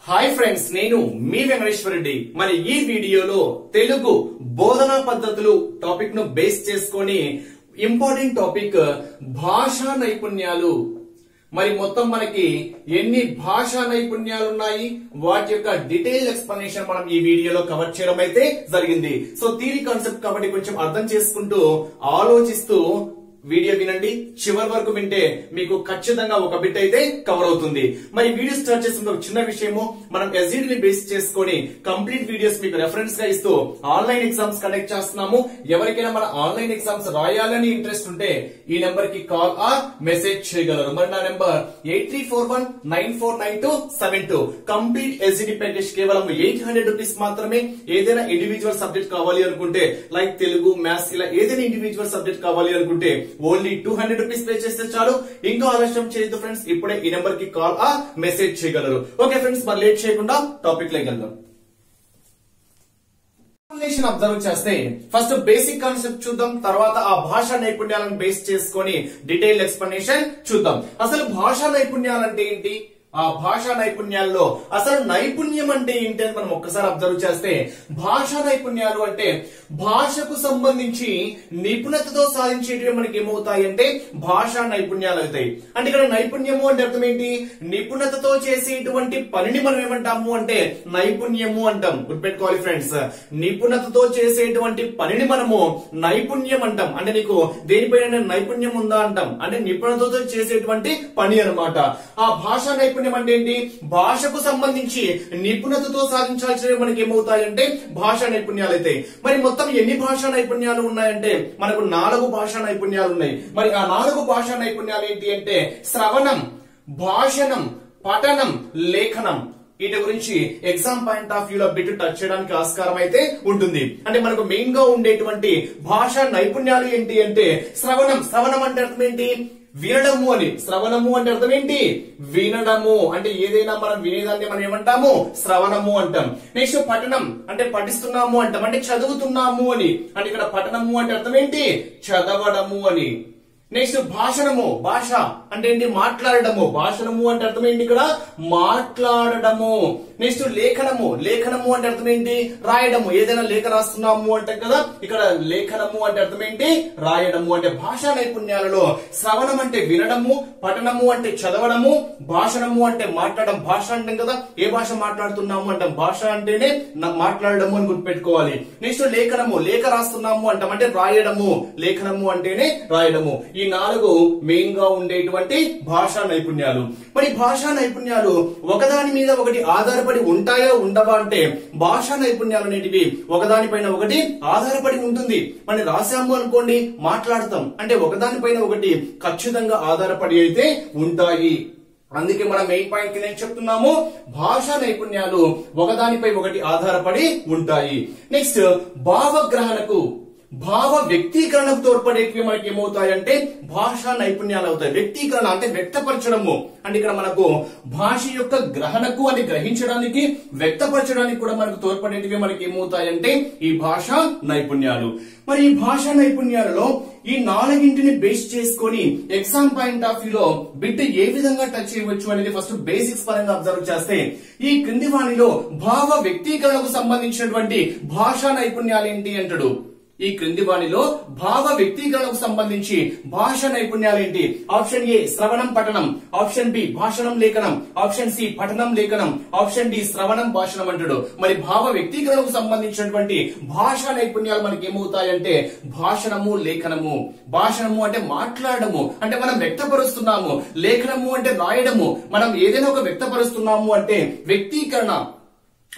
Hi friends, నేను మీ వెంకటేశ్వర రెడ్డి. మరి ఈ వీడియోలో తెలుగు బోధనా పద్ధతులు టాపిక్ ను బేస్ చేసుకొని ఇంపార్టెంట్ టాపిక్ భాషా నైపుణ్యాలు. మరి మొత్తం మనకి ఎన్ని భాషా నైపుణ్యాలు ఉన్నాయి, వాటి యొక్క డీటెయిల్ ఎక్స్ప్లెనేషన్ మనం ఈ వీడియోలో కవర్ చేయడం అయితే జరిగింది. సో థియరీ కాన్సెప్ట్ కాబట్టి కొంచెం అర్థం చేసుకుంటూ ఆలోచిస్తూ వీడియో వినండి. చివరి వరకు వింటే మీకు ఖచ్చితంగా ఒక బిట్ అయితే కవర్ అవుతుంది. మరి వీడియో స్టార్ట్ చేసిన ఒక చిన్న విషయము, మనం ఎస్జిటి ని బేస్ చేసుకొని కంప్లీట్ వీడియోస్ మీకు రెఫరెన్స్ గా ఇస్తూ ఆన్లైన్ ఎగ్జామ్స్ కండక్ట్ చేస్తున్నాము. ఎవరికైనా మన ఆన్లైన్ ఎగ్జామ్స్ రాయాలని ఇంట్రెస్ట్ ఉంటే ఈ నెంబర్ కి కాల్ ఆర్ మెసేజ్ చేయగలరు. మరి నా నెంబర్ 8341949272. కంప్లీట్ ఎస్జిటి ప్యాకేజ్ కేవలం 800 రూపీస్ మాత్రమే. ఏదైనా ఇండివిజువల్ సబ్జెక్ట్ కావాలి అనుకుంటే లైక్ తెలుగు, మ్యాథ్స్ ఇలా ఏదైనా ఇండివిజువల్ సబ్జెక్ట్ కావాలి అనుకుంటే ఓన్లీ 200 రూపీస్ పే చేస్తే చాలు. ఇంకా ఆలస్యం చేయొద్దు ఫ్రెండ్స్, ఇప్పుడే ఈ నెంబర్ కి కాల్ ఆ మెసేజ్ చేయగలరు. ఓకే ఫ్రెండ్స్, మరి లేట్ చేయకుండా టాపిక్ లోకి వెళ్దాం. అబ్జర్వ్ చేస్తే ఫస్ట్ బేసిక్ కాన్సెప్ట్ చూద్దాం, తర్వాత ఆ భాషా నైపుణ్యాలను బేస్ చేసుకొని డీటెయిల్ ఎక్స్ప్లెనేషన్ చూద్దాం. అసలు భాషా నైపుణ్యాలు అంటే ఏంటి, ఆ భాషా నైపుణ్యాల్లో అసలు నైపుణ్యం అంటే ఏంటి అని మనం ఒక్కసారి అబ్జర్వ్ చేస్తే, భాషా నైపుణ్యాలు అంటే భాషకు సంబంధించి నిపుణతతో సాధించేటివి మనకి ఏమవుతాయి అంటే భాషా నైపుణ్యాలు అవుతాయి. అంటే ఇక్కడ నైపుణ్యము అంటే అర్థం ఏంటి, నిపుణతతో చేసేటువంటి పనిని మనం ఏమంటాము అంటే నైపుణ్యము అంటాం. గుర్తుపెట్టుకోవాలి ఫ్రెండ్స్, నిపుణతతో చేసేటువంటి పనిని మనము నైపుణ్యం అంటాం. అంటే నీకు దేనిపైన నైపుణ్యం ఉందా అంటాం, అంటే నిపుణతతో చేసేటువంటి పని అన్నమాట. ఆ భాషా నైపుణ్యం అంటే ఏంటి, భాషకు సంబంధించి నిపుణతతో సాధించాల్సినవి మనకి ఏమవుతాయంటే భాషా నైపుణ్యాలు అయితే. మరి మొత్తం ఎన్ని భాషా నైపుణ్యాలు ఉన్నాయంటే మనకు 4 భాషా నైపుణ్యాలు ఉన్నాయి. మరి ఆ 4 భాషా నైపుణ్యాలు ఏంటి అంటే శ్రవణం, భాషణం, పఠనం, లేఖనం. వీటి గురించి ఎగ్జామ్ పాయింట్ ఆఫ్ వ్యూ లో బిట్ టచ్ చేయడానికి ఆస్కారం అయితే ఉంటుంది. అంటే మనకు మెయిన్ గా ఉండేటువంటి భాషా నైపుణ్యాలు ఏంటి అంటే శ్రవణం. శ్రవణం అంటే అర్థం ఏంటి, వినడము అని. శ్రవణము అంటే అర్థం ఏంటి, వినడము. అంటే ఏదైనా మనం వినేదాన్ని మనం ఏమంటాము, శ్రవణము అంటాం. నెక్స్ట్ పఠనం అంటే పఠిస్తున్నాము అంటాం, అంటే చదువుతున్నాము అని. అంటే ఇక్కడ పఠనము అంటే అర్థం ఏంటి, చదవడము అని. నెక్స్ట్ భాషణము, భాష అంటే ఏంటి, మాట్లాడడము. భాషణము అంటే అర్థం ఏంటి, ఇక్కడ మాట్లాడడము. నెక్స్ట్ లేఖనము, లేఖనము అంటే అర్థం ఏంటి, రాయడము. ఏదైనా లేఖ రాస్తున్నాము అంటే కదా, ఇక్కడ లేఖనము అంటే అర్థం ఏంటి, రాయడము. అంటే భాషా నైపుణ్యాలలో శ్రవణం అంటే వినడము, పఠనము అంటే చదవడము, భాషణము అంటే మాట్లాడడం. భాష అంటాం కదా, ఏ భాష మాట్లాడుతున్నాము అంటాం, భాష అంటేనే మాట్లాడడము అని గుర్తుపెట్టుకోవాలి. నెక్స్ట్ లేఖనము, లేఖ రాస్తున్నాము అంటాం, అంటే రాయడము. లేఖనము అంటేనే రాయడము. ఈ 4 మెయిన్ గా ఉండేటువంటి భాషా నైపుణ్యాలు. మరి భాషా నైపుణ్యాలు ఒకదాని మీద ఒకటి ఆధారపడి ఉంటాయా ఉండవా అంటే భాషా నైపుణ్యాలు అనేటివి ఒకదానిపైన ఒకటి ఆధారపడి ఉంటుంది. మనం రాసాము అనుకోండి, మాట్లాడతాం, అంటే ఒకదానిపైన ఒకటి ఖచ్చితంగా ఆధారపడి అయితే ఉంటాయి. అందుకే మనం మెయిన్ పాయింట్ కి నేను చెప్తున్నాము, భాషా నైపుణ్యాలు ఒకదానిపై ఒకటి ఆధారపడి ఉంటాయి. నెక్స్ట్ భావగ్రహణకు, భావ వ్యక్తీకరణకు తోడ్పడేటివి మనకి ఏమవుతాయంటే భాషా నైపుణ్యాలు అవుతాయి. వ్యక్తీకరణ అంటే వ్యక్తపరచడము. అంటే ఇక్కడ మనకు భాష యొక్క గ్రహణకు అని గ్రహించడానికి, వ్యక్తపరచడానికి కూడా మనకు తోడ్పడేటివి మనకి ఏమవుతాయంటే ఈ భాషా నైపుణ్యాలు. మరి ఈ భాషా నైపుణ్యాలలో ఈ 4ని బేస్ చేసుకొని ఎగ్జామ్ పాయింట్ ఆఫ్ వ్యూ లో బిట్ ఏ విధంగా టచ్ చేయవచ్చు అనేది ఫస్ట్ బేసిక్స్ పరంగా అబ్జర్వ్ చేస్తే, ఈ క్రింది వాణిలో భావ వ్యక్తీకరణకు సంబంధించినటువంటి భాషా నైపుణ్యాలు ఏంటి అంటాడు. ఈ క్రింది వాణిలో భావ వ్యక్తీకరణకు సంబంధించి భాషా నైపుణ్యాలు ఏంటి? ఆప్షన్ ఏ శ్రవణం పఠనం, ఆప్షన్ బి భాషణం లేఖనం, ఆప్షన్ సి పఠనం లేఖనం, ఆప్షన్ డి శ్రవణం భాషణం అంటాడు. మరి భావ వ్యక్తీకరణకు సంబంధించినటువంటి భాషా నైపుణ్యాలు మనకి ఏమవుతాయంటే భాషణము, లేఖనము. భాషణము అంటే మాట్లాడము, అంటే మనం వ్యక్తపరుస్తున్నాము. లేఖనము అంటే రాయడము, మనం ఏదైనా ఒక వ్యక్తపరుస్తున్నాము అంటే వ్యక్తీకరణ.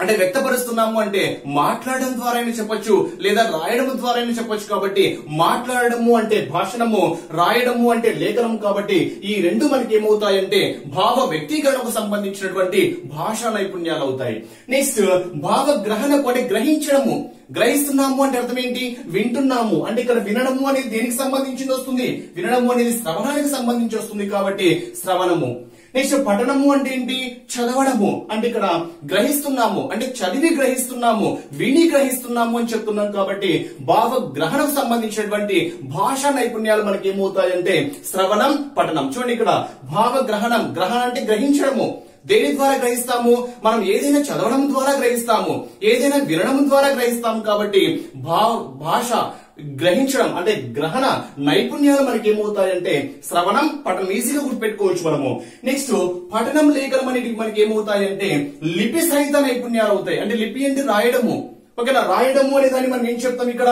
అంటే వ్యక్తపరుస్తున్నాము అంటే మాట్లాడడం ద్వారా చెప్పొచ్చు, లేదా రాయడం ద్వారా చెప్పొచ్చు. కాబట్టి మాట్లాడడము అంటే భాషణము, రాయడము అంటే లేఖనము. కాబట్టి ఈ 2 మనకి ఏమవుతాయంటే భావ వ్యక్తీకరణకు సంబంధించినటువంటి భాషా నైపుణ్యాలు అవుతాయి. నెక్స్ట్ భావ గ్రహణకు అంటే గ్రహించడము. గ్రహిస్తున్నాము అంటే అర్థం ఏంటి, వింటున్నాము. అంటే ఇక్కడ వినడము అనేది దేనికి సంబంధించి వస్తుంది, వినడము అనేది శ్రవణానికి సంబంధించి వస్తుంది. కాబట్టి శ్రవణము. నెక్స్ట్ పఠనము అంటే ఏంటి, చదవడము. అంటే ఇక్కడ గ్రహిస్తున్నాము, అంటే చదివి గ్రహిస్తున్నాము, విని గ్రహిస్తున్నాము అని చెప్తున్నాం. కాబట్టి భావ గ్రహణకు సంబంధించినటువంటి భాషా నైపుణ్యాలు మనకి ఏమవుతాయంటే శ్రవణం, పఠనం. చూడండి ఇక్కడ భావ గ్రహణం, గ్రహణ అంటే గ్రహించడము, దేని ద్వారా గ్రహిస్తాము? మనం ఏదైనా చదవడం ద్వారా గ్రహిస్తాము, ఏదైనా వినడం ద్వారా గ్రహిస్తాము. కాబట్టి భాష గ్రహించడం అంటే గ్రహణ నైపుణ్యాలు మనకి ఏమవుతాయంటే శ్రవణం, పఠనం ఈజీగా గుర్తుపెట్టుకోవచ్చు మనము. నెక్స్ట్ పఠనం, లేఖనం మనకి ఏమవుతాయంటే లిపి సహిత నైపుణ్యాలు అవుతాయి. అంటే లిపి అంటే రాయడము, ఓకేనా? రాయడము అనే దాన్ని మనం ఏం చెప్తాం ఇక్కడ?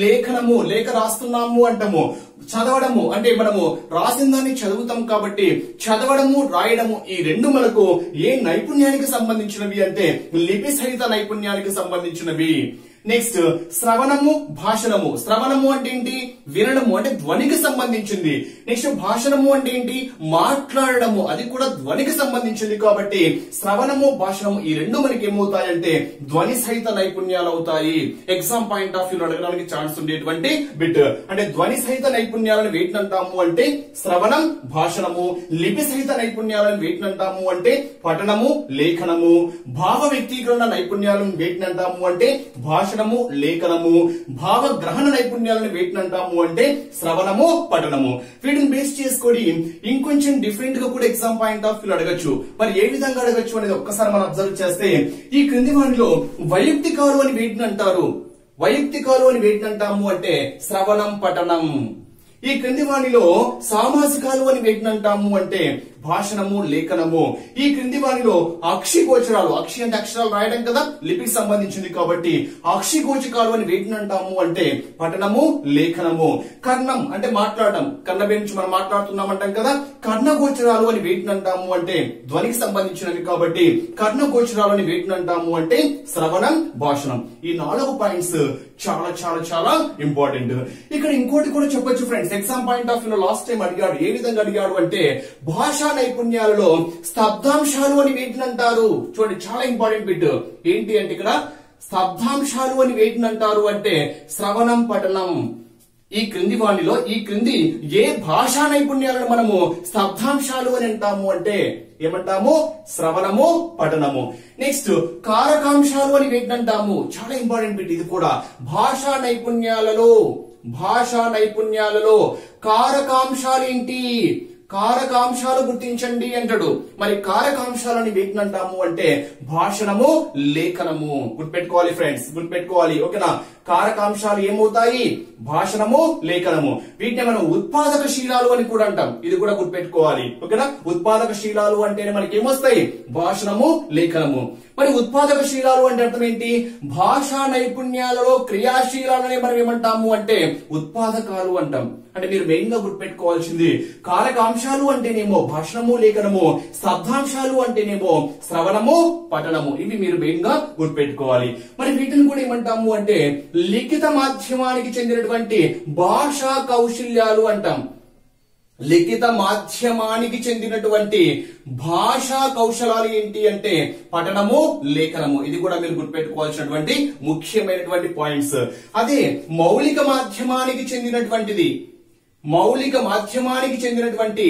లేఖనము, లేఖ రాస్తున్నాము అంటాము. చదవడము అంటే మనము రాసిన దాన్ని చదువుతాం కాబట్టి చదవడము, రాయడము ఈ రెండు మనకు ఏ నైపుణ్యానికి సంబంధించినవి అంటే లిపి సహిత నైపుణ్యానికి సంబంధించినవి. నెక్స్ట్ శ్రవణము, భాషణము. శ్రవణము అంటే ఏంటి? వినడము, అంటే ధ్వనికి సంబంధించింది. నెక్స్ట్ భాషణము అంటే ఏంటి? మాట్లాడడము, అది కూడా ధ్వనికి సంబంధించింది. కాబట్టి శ్రవణము, భాషణము ఈ రెండు మనకి ఏమవుతాయంటే ధ్వని సహిత నైపుణ్యాలు అవుతాయి. ఎగ్జామ్ పాయింట్ ఆఫ్ వ్యూ అడగడానికి ఛాన్స్ ఉండేటువంటి బిట్. అంటే ధ్వని సహిత నైపుణ్యాలను వేటిని అంటాము అంటే శ్రవణం, భాషణము. లిపి సహిత నైపుణ్యాలను వేటిని అంటాము అంటే పఠనము, లేఖనము. భావ వ్యక్తీకరణ నైపుణ్యాలను వేటిని అంటాము అంటే భాషణము, లేఖనము. భావ గ్రహణ నైపుణ్యాలను వేటిని అంటాము అంటే శ్రవణము, పఠనము. వీటిని బేస్ చేసుకొని ఇంకొంచెం డిఫరెంట్ గా కూడా ఎగ్జామ్ పాయింట్ ఆఫ్ వ్యూ అడగచ్చు. మరి ఏ విధంగా అడగచ్చు అనేది ఒక్కసారి మనం అబ్జర్వ్ చేస్తే ఈ క్రింది వాటిలో వైయక్తికాలు అని వేటిని అంటారు? వైయక్తికాలు అని వేటిని అంటాము అంటే శ్రవణం, పఠనం. ఈ క్రింది వాణిలో సామాజికాలు అని వేటిని అంటాము అంటే భాషణము, లేఖనము. ఈ క్రింది వాణిలో అక్షి గోచరాలు, అక్షి అంటే అక్షరాలు రాయడం కదా, లిపికి సంబంధించింది కాబట్టి అక్షి గోచకాలు అని వేటిని అంటాము అంటే పఠనము, లేఖనము. కర్ణం అంటే మాట్లాడటం, కర్ణ గురించి మనం మాట్లాడుతున్నాం అంటాం కదా, కర్ణ గోచరాలు అని వేటిని అంటాము అంటే ధ్వనికి సంబంధించినవి కాబట్టి కర్ణ గోచరాలు అని వేటిని అంటాము అంటే శ్రవణం, భాషణం. ఈ 4 పాయింట్స్ చాలా చాలా చాలా ఇంపార్టెంట్. ఇక్కడ ఇంకోటి కూడా చెప్పొచ్చు friends, exam point of view last time అడిగాడు. ఏ విధంగా అడిగాడు అంటే భాషా నైపుణ్యాలలో స్తబ్దాంశాలు అని వేటిని అంటారు? చూడండి, చాలా ఇంపార్టెంట్ బిట్. ఏంటి అంటే ఇక్కడ స్తబ్దాంశాలు అని వేటిని అంటారు అంటే శ్రవణం, పఠనం. ఈ క్రింది వాణిలో ఈ క్రింది ఏ భాషా నైపుణ్యాలను మనము స్తబ్దాంశాలు అని అంటాము అంటే ఏమంటాము? శ్రవణము, పఠనము. నెక్స్ట్ కారకాంశాలు అని వేటిని అంటాము? చాలా ఇంపార్టెంట్ బిట్ ఇది కూడా. భాషా నైపుణ్యాలలో కారకాంశాలు ఏంటి? కారకాంశాలు గుర్తించండి అంటాడు. మరి కారకాంశాలని వేటిని అంటాము అంటే భాషణము, లేఖనము. గుర్తుపెట్టుకోవాలి ఫ్రెండ్స్, గుర్తుపెట్టుకోవాలి, ఓకేనా? కారకాంశాలు ఏమవుతాయి? భాషణము, లేఖనము. వీటిని మనం ఉత్పాదక శీలాలు అని కూడా అంటాం. ఇది కూడా గుర్తుపెట్టుకోవాలి, ఓకేనా? ఉత్పాదక శీలాలు అంటేనే మనకి ఏమొస్తాయి? భాషణము, లేఖనము. మరి ఉత్పాదక శీలాలు అంటే అర్థం ఏంటి? భాషా నైపుణ్యాలలో క్రియాశీలాలనే మనం ఏమంటాము అంటే ఉత్పాదకాలు అంటాం. అంటే మీరు మెయిన్ గా గుర్తుపెట్టుకోవాల్సింది కారకాంశాలు అంటేనేమో భాషణము, లేఖనము, స్తబ్దాంశాలు అంటేనేమో శ్రవణము, పఠనము. ఇవి మీరు మెయిన్ గా గుర్తుపెట్టుకోవాలి. మరి వీటిని కూడా ఏమంటాము అంటే లిఖిత మాధ్యమానికి చెందినటువంటి భాషా కౌశల్యాలు అంటాం. లిఖిత మాధ్యమానికి చెందినటువంటి భాషా కౌశలాలు ఏంటి అంటే పఠనము, లేఖనము. ఇది కూడా మీరు గుర్తుపెట్టుకోవాల్సినటువంటి ముఖ్యమైనటువంటి పాయింట్స్. అదే మౌలిక మాధ్యమానికి చెందినటువంటి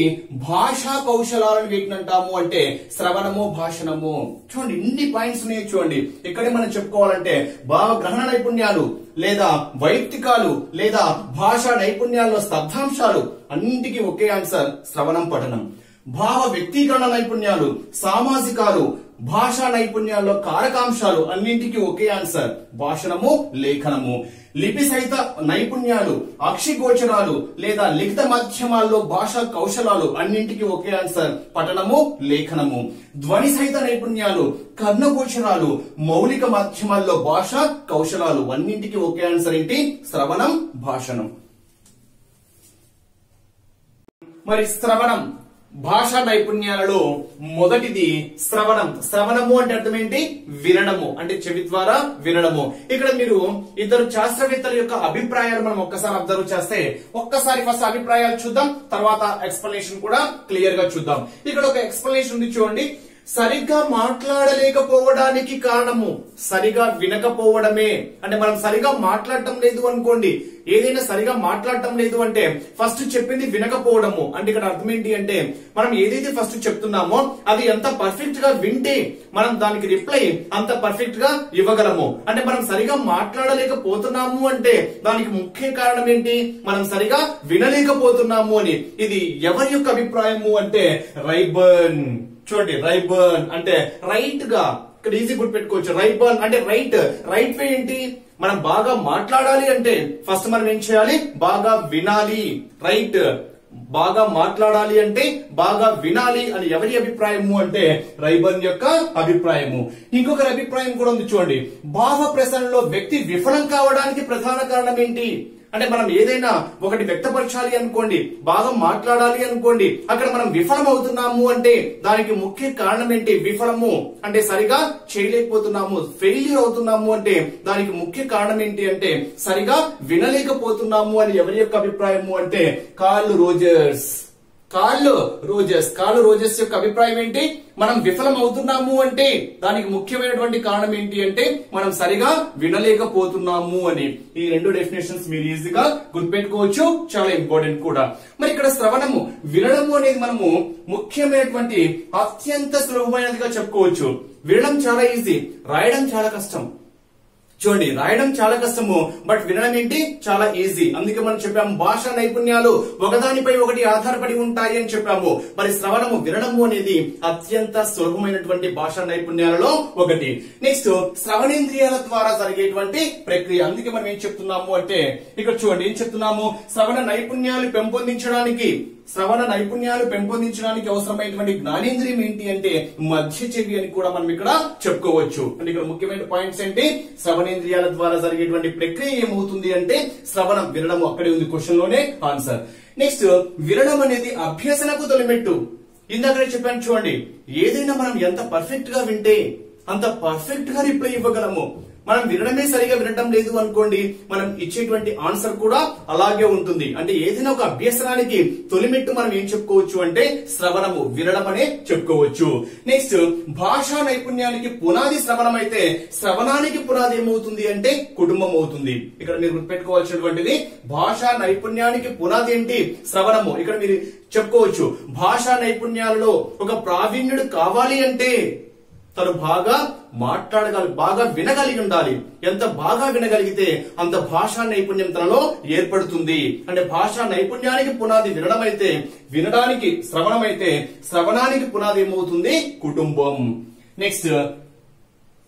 భాషా కౌశలాలను వేటిని అంటాము అంటే శ్రవణము, భాషణము. చూడండి, ఇన్ని పాయింట్స్ ఉన్నాయి. చూడండి, ఇక్కడే మనం చెప్పుకోవాలంటే భావ గ్రహణ నైపుణ్యాలు లేదా వైయక్తికాలు లేదా భాషా నైపుణ్యాల్లో స్తబ్దాంశాలు అన్నింటికి ఒకే ఆన్సర్ శ్రవణం, పఠనం. భావ వ్యక్తీకరణ నైపుణ్యాలు, సామాజికాలు, భాషా నైపుణ్యాల్లో కారకాంశాలు అన్నింటికి ఒకే ఆన్సర్ భాషణము, లేఖనము. లిపి సహిత నైపుణ్యాలు, అక్షిగోచరాలు లేదా లిఖిత మాధ్యమాల్లో భాషా కౌశలాలు అన్నింటికి ఒకే ఆన్సర్ పఠనము, లేఖనము. ధ్వని సహిత నైపుణ్యాలు, కర్ణగోచరాలు, మౌలిక మాధ్యమాల్లో భాషా కౌశలాలు అన్నింటికి ఒకే ఆన్సర్ ఏంటి? శ్రవణం, భాషణం. మరి శ్రవణం భాషా నైపుణ్యాలలో మొదటిది శ్రవణం. శ్రవణము అంటే అర్థం ఏంటి? వినడము, అంటే చెవి ద్వారా వినడము. ఇక్కడ మీరు ఇద్దరు శాస్త్రవేత్తల యొక్క అభిప్రాయాలు మనం ఒక్కసారి అబ్జర్వ్ చేస్తే ఒక్కసారి ఫస్ట్ అభిప్రాయాలు చూద్దాం, తర్వాత ఎక్స్ప్లెనేషన్ కూడా క్లియర్ గా చూద్దాం. ఇక్కడ ఒక ఎక్స్ప్లెనేషన్ ఉంది చూడండి. సరిగ్గా మాట్లాడలేకపోవడానికి కారణము సరిగా వినకపోవడమే. అంటే మనం సరిగా మాట్లాడటం లేదు అనుకోండి, ఏదైనా సరిగా మాట్లాడటం లేదు అంటే ఫస్ట్ చెప్పింది వినకపోవడము. అంటే ఇక్కడ అర్థం ఏంటి అంటే మనం ఏదైతే ఫస్ట్ చెప్తున్నామో అది ఎంత పర్ఫెక్ట్ గా వింటే మనం దానికి రిప్లై అంత పర్ఫెక్ట్ గా ఇవ్వగలము. అంటే మనం సరిగా మాట్లాడలేకపోతున్నాము అంటే దానికి ముఖ్య కారణం ఏంటి? మనం సరిగా వినలేకపోతున్నాము అని. ఇది ఎవరి యొక్క అభిప్రాయము అంటే రైబర్న్. చూడండి రైబర్న్ అంటే రైట్ గా, ఇక్కడ ఈజీ గుర్తు పెట్టుకోవచ్చు. రైబర్న్ అంటే రైట్. రైట్ వే ఏంటి? మనం బాగా మాట్లాడాలి అంటే ఫస్ట్ మనం ఏం చేయాలి? బాగా వినాలి. రైట్. బాగా మాట్లాడాలి అంటే బాగా వినాలి అని ఎవరి అభిప్రాయము అంటే రైబర్న్ యొక్క అభిప్రాయము. ఇంకొకరి అభిప్రాయం కూడా ఉంది చూడండి. భావ ప్రసరణలో వ్యక్తి విఫలం కావడానికి ప్రధాన కారణం ఏంటి అంటే మనం ఏదైనా ఒకటి వ్యక్తపరచాలి అనుకోండి, బాగా మాట్లాడాలి అనుకోండి, అక్కడ మనం విఫలం అవుతున్నాము అంటే దానికి ముఖ్య కారణం ఏంటి? విఫలము అంటే సరిగా చేయలేకపోతున్నాము. ఫెయిల్యూర్ అవుతున్నాము అంటే దానికి ముఖ్య కారణం ఏంటి అంటే సరిగా వినలేకపోతున్నాము అని ఎవరి యొక్క అభిప్రాయము అంటే కార్ల్ రోజర్స్. కార్ల్ రోజర్స్ యొక్క అభిప్రాయం ఏంటి? మనం విఫలం అవుతున్నాము అంటే దానికి ముఖ్యమైనటువంటి కారణం ఏంటి అంటే మనం సరిగా వినలేకపోతున్నాము అని. ఈ రెండు డెఫినేషన్స్ మీరు ఈజీగా గుర్తుపెట్టుకోవచ్చు, చాలా ఇంపార్టెంట్ కూడా. మరి ఇక్కడ శ్రవణము, వినడము అనేది మనము ముఖ్యమైనటువంటి అత్యంత సులభమైనదిగా చెప్పుకోవచ్చు. వినడం చాలా ఈజీ, రాయడం చాలా కష్టం. చూడండి, రాయడం చాలా కష్టము, బట్ వినడం ఏంటి? చాలా ఈజీ. అందుకే మనం చెప్పాము భాషా నైపుణ్యాలు ఒకదానిపై ఒకటి ఆధారపడి ఉంటాయి అని చెప్పాము. మరి శ్రవణము, వినడము అనేది అత్యంత సులభమైనటువంటి భాషా నైపుణ్యాలలో ఒకటి. నెక్స్ట్ శ్రవణేంద్రియాల ద్వారా జరిగేటువంటి ప్రక్రియ. అందుకే మనం ఏం చెప్తున్నాము అంటే ఇక్కడ చూడండి ఏం చెప్తున్నాము? శ్రవణ నైపుణ్యాలు పెంపొందించడానికి అవసరమైనటువంటి జ్ఞానేంద్రియం ఏంటి అంటే మధ్య చెవి అని కూడా మనం ఇక్కడ చెప్పుకోవచ్చు. అంటే ఇక్కడ ముఖ్యమైన పాయింట్స్ ఏంటి? శ్రవణేంద్రియాల ద్వారా జరిగేటువంటి ప్రక్రియ ఏమవుతుంది అంటే శ్రవణం, వినడం అక్కడే ఉంది క్వశ్చన్ లోనే ఆన్సర్. నెక్స్ట్ వినడం అనేది అభ్యసనకు తొలిమెట్టు. ఇందాకనే చెప్పాను చూడండి, ఏదైనా మనం ఎంత పర్ఫెక్ట్ గా వింటే అంత పర్ఫెక్ట్ గా రిప్లై ఇవ్వగలము. మనం వినడమే సరిగా వినటం లేదు అనుకోండి, మనం ఇచ్చేటువంటి ఆన్సర్ కూడా అలాగే ఉంటుంది. అంటే ఏదైనా ఒక అభ్యసనానికి తొలిమెట్టు మనం ఏం చెప్పుకోవచ్చు అంటే శ్రవణము, వినడం అనే చెప్పుకోవచ్చు. నెక్స్ట్ భాషా నైపుణ్యానికి పునాది శ్రవణం అయితే శ్రవణానికి పునాది ఏమవుతుంది అంటే కుటుంబం అవుతుంది. ఇక్కడ మీరు గుర్తుపెట్టుకోవాల్సినటువంటిది భాషా నైపుణ్యానికి పునాది ఏంటి? శ్రవణము. ఇక్కడ మీరు చెప్పుకోవచ్చు భాషా నైపుణ్యాలలో ఒక ప్రావీణ్యుడు కావాలి అంటే తను బాగా మాట్లాడగలి, బాగా వినగలిగి ఉండాలి. ఎంత బాగా వినగలిగితే అంత భాషా నైపుణ్యం తనలో ఏర్పడుతుంది. అంటే భాషా నైపుణ్యానికి పునాది వినడం అయితే, వినడానికి శ్రవణం అయితే శ్రవణానికి పునాది ఏమవుతుంది? కుటుంబం. నెక్స్ట్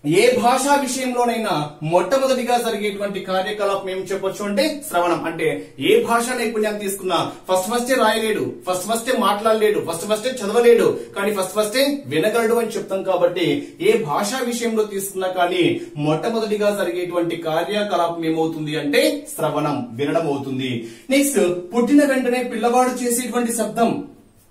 ఏ భాషా విషయంలోనైనా మొట్టమొదటిగా జరిగేటువంటి కార్యకలాపం ఏం చెప్పొచ్చు అంటే శ్రవణం. అంటే ఏ భాషా నైపుణ్యాన్ని తీసుకున్నా ఫస్ట్ రాయలేడు, ఫస్ట్ మాట్లాడలేడు, ఫస్ట్ చదవలేడు, కానీ ఫస్ట్ వినగలడు అని చెప్తాం. కాబట్టి ఏ భాషా విషయంలో తీసుకున్నా కానీ మొట్టమొదటిగా జరిగేటువంటి కార్యకలాపం ఏమవుతుంది అంటే శ్రవణం, వినడం అవుతుంది. నెక్స్ట్ పుట్టిన వెంటనే పిల్లవాడు చేసేటువంటి శబ్దం.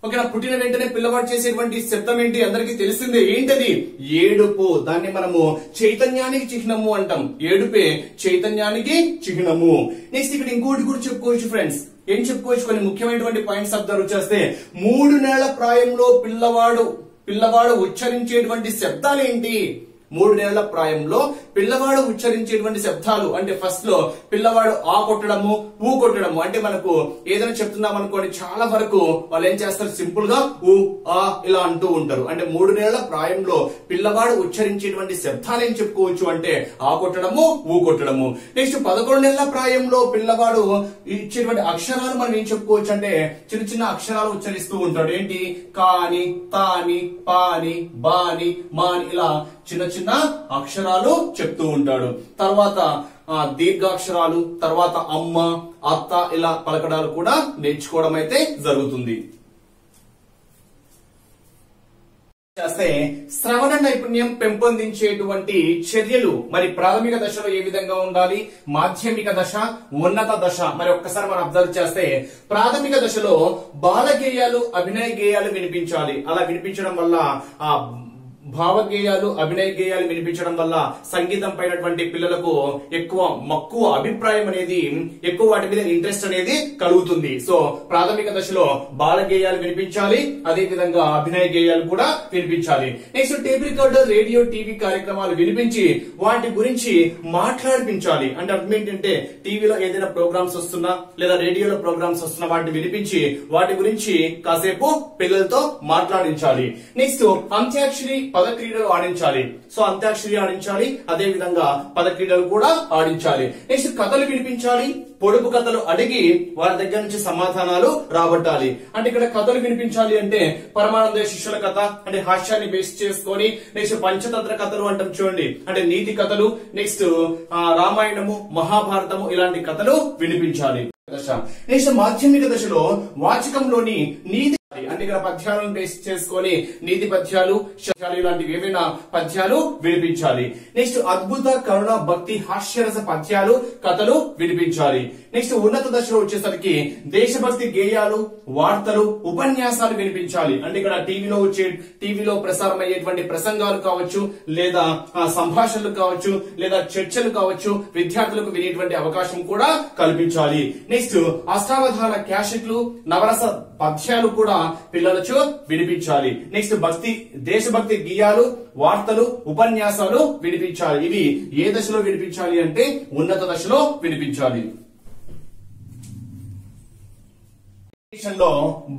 ఓకేనా? పుట్టిన వెంటనే పిల్లవాడు చేసేటువంటి శబ్దం ఏంటి? అందరికీ తెలిసిందే. ఏంటది? ఏడుపు. దాన్ని మనము చైతన్యానికి చిహ్నము అంటాం. ఏడుపే చైతన్యానికి చిహ్నము. నెక్స్ట్ ఇక్కడ ఇంకోటి కూడా చెప్పుకోవచ్చు ఫ్రెండ్స్. ఏం చెప్పుకోవచ్చు? కొన్ని ముఖ్యమైనటువంటి పాయింట్స్ అబ్జర్వ్ చేస్తే 3 నెలల ప్రాయంలో పిల్లవాడు ఉచ్చరించేటువంటి శబ్దాలు ఏంటి? 3 నెలల ప్రాయంలో పిల్లవాడు ఉచ్చరించేటువంటి శబ్దాలు అంటే ఫస్ట్ లో పిల్లవాడు ఆ కొట్టడము, ఊ కొట్టడము. అంటే మనకు ఏదైనా చెప్తున్నాం అనుకోండి, చాలా వరకు వాళ్ళు ఏం చేస్తారు? సింపుల్ గా ఊ ఆ ఇలా అంటూ ఉంటారు. అంటే 3 నెలల ప్రాయంలో పిల్లవాడు ఉచ్చరించేటువంటి శబ్దాలు ఏం చెప్పుకోవచ్చు అంటే ఆ కొట్టడము, ఊ కొట్టడము. నెక్స్ట్ 11 నెలల ప్రాయంలో పిల్లవాడు ఇచ్చేటువంటి అక్షరాలు మనం ఏం చెప్పుకోవచ్చు అంటే చిన్న చిన్న అక్షరాలు ఉచ్చరిస్తూ ఉంటాడు. ఏంటి? కాని, తాని, పాని, బాని, మాని ఇలా చిన్న చిన్న అక్షరాలు చెప్తూ ఉంటాడు. తర్వాత దీర్ఘాక్షరాలు, తర్వాత అమ్మ, అత్త ఇలా పలకడాలు కూడా నేర్చుకోవడం అయితే జరుగుతుంది. చేస్తే శ్రవణ నైపుణ్యం పెంపొందించేటువంటి చర్యలు మరి ప్రాథమిక దశలో ఏ విధంగా ఉండాలి, మాధ్యమిక దశ, ఉన్నత దశ. మరి ఒక్కసారి మనం అబ్జర్వ్ చేస్తే ప్రాథమిక దశలో బాల గేయాలు, అభినయ గేయాలు వినిపించాలి. అలా వినిపించడం వల్ల ఆ భావగేయాలు, అభినయ గేయాలు వినిపించడం వల్ల సంగీతం పైనటువంటి పిల్లలకు ఎక్కువ మక్కువ, అభిప్రాయం అనేది ఎక్కువ, వాటి మీద ఇంట్రెస్ట్ అనేది కలుగుతుంది. సో ప్రాథమిక దశలో బాల గేయాలు వినిపించాలి, అదే విధంగా అభినయ గేయాలు కూడా వినిపించాలి. Next tape recorder, radio, TV కార్యక్రమాలు వినిపించి వాటి గురించి మాట్లాడిపించాలి. అంటే అర్థం ఏంటంటే టీవీలో ఏదైనా ప్రోగ్రామ్స్ వస్తున్నా లేదా రేడియోలో ప్రోగ్రామ్స్ వస్తున్నా వాటిని వినిపించి వాటి గురించి కాసేపు పిల్లలతో మాట్లాడించాలి. నెక్స్ట్ అంత్యాక్షరి, పద క్రీడలు ఆడించాలి. సో అంత్యాక్షరి ఆడించాలి, అదే విధంగా పద క్రీడలు కూడా ఆడించాలి. నెక్స్ట్ కథలు వినిపించాలి, పొడుపు కథలు అడిగి వారి దగ్గర నుంచి సమాధానాలు రాబట్టాలి. అంటే ఇక్కడ కథలు వినిపించాలి అంటే పరమానంద శిష్యుల కథ అంటే హాస్యాన్ని బేస్ చేసుకొని, నెక్స్ట్ పంచతంత్ర కథలు అంటాం చూడండి, అంటే నీతి కథలు, నెక్స్ట్ రామాయణము, మహాభారతము ఇలాంటి కథలు వినిపించాలి. నెక్స్ట్ మాధ్యమిక దశలో వాచకంలోని నీతి అంటే ఇక్కడ పద్యాలను బేస్ చేసుకొని నీతి పద్యాలు, ఇలాంటివి ఏమైనా పద్యాలు వినిపించాలి. నెక్స్ట్ అద్భుత, కరుణ, భక్తి, హాస్యరస పద్యాలు, కథలు వినిపించాలి. నెక్స్ట్ ఉన్నత దశలో వచ్చేసరికి దేశభక్తి గేయాలు, వార్తలు, ఉపన్యాసాలు వినిపించాలి. అంటే ఇక్కడ టీవీలో ప్రసారం అయ్యేటువంటి ప్రసంగాలు కావచ్చు, లేదా సంభాషణలు కావచ్చు, లేదా చర్చలు కావచ్చు, విద్యార్థులకు వినేటువంటి అవకాశం కూడా కల్పించాలి. నెక్స్ట్ అష్టావధాన క్యాసెట్లు, నవరస పద్యాలు కూడా పిల్లలకు వినిపించాలి. నెక్స్ట్ దేశభక్తి గీయాలు, వార్తలు, ఉపన్యాసాలు వినిపించాలి. ఇవి ఏ దశలో వినిపించాలి అంటే ఉన్నత దశలో వినిపించాలి.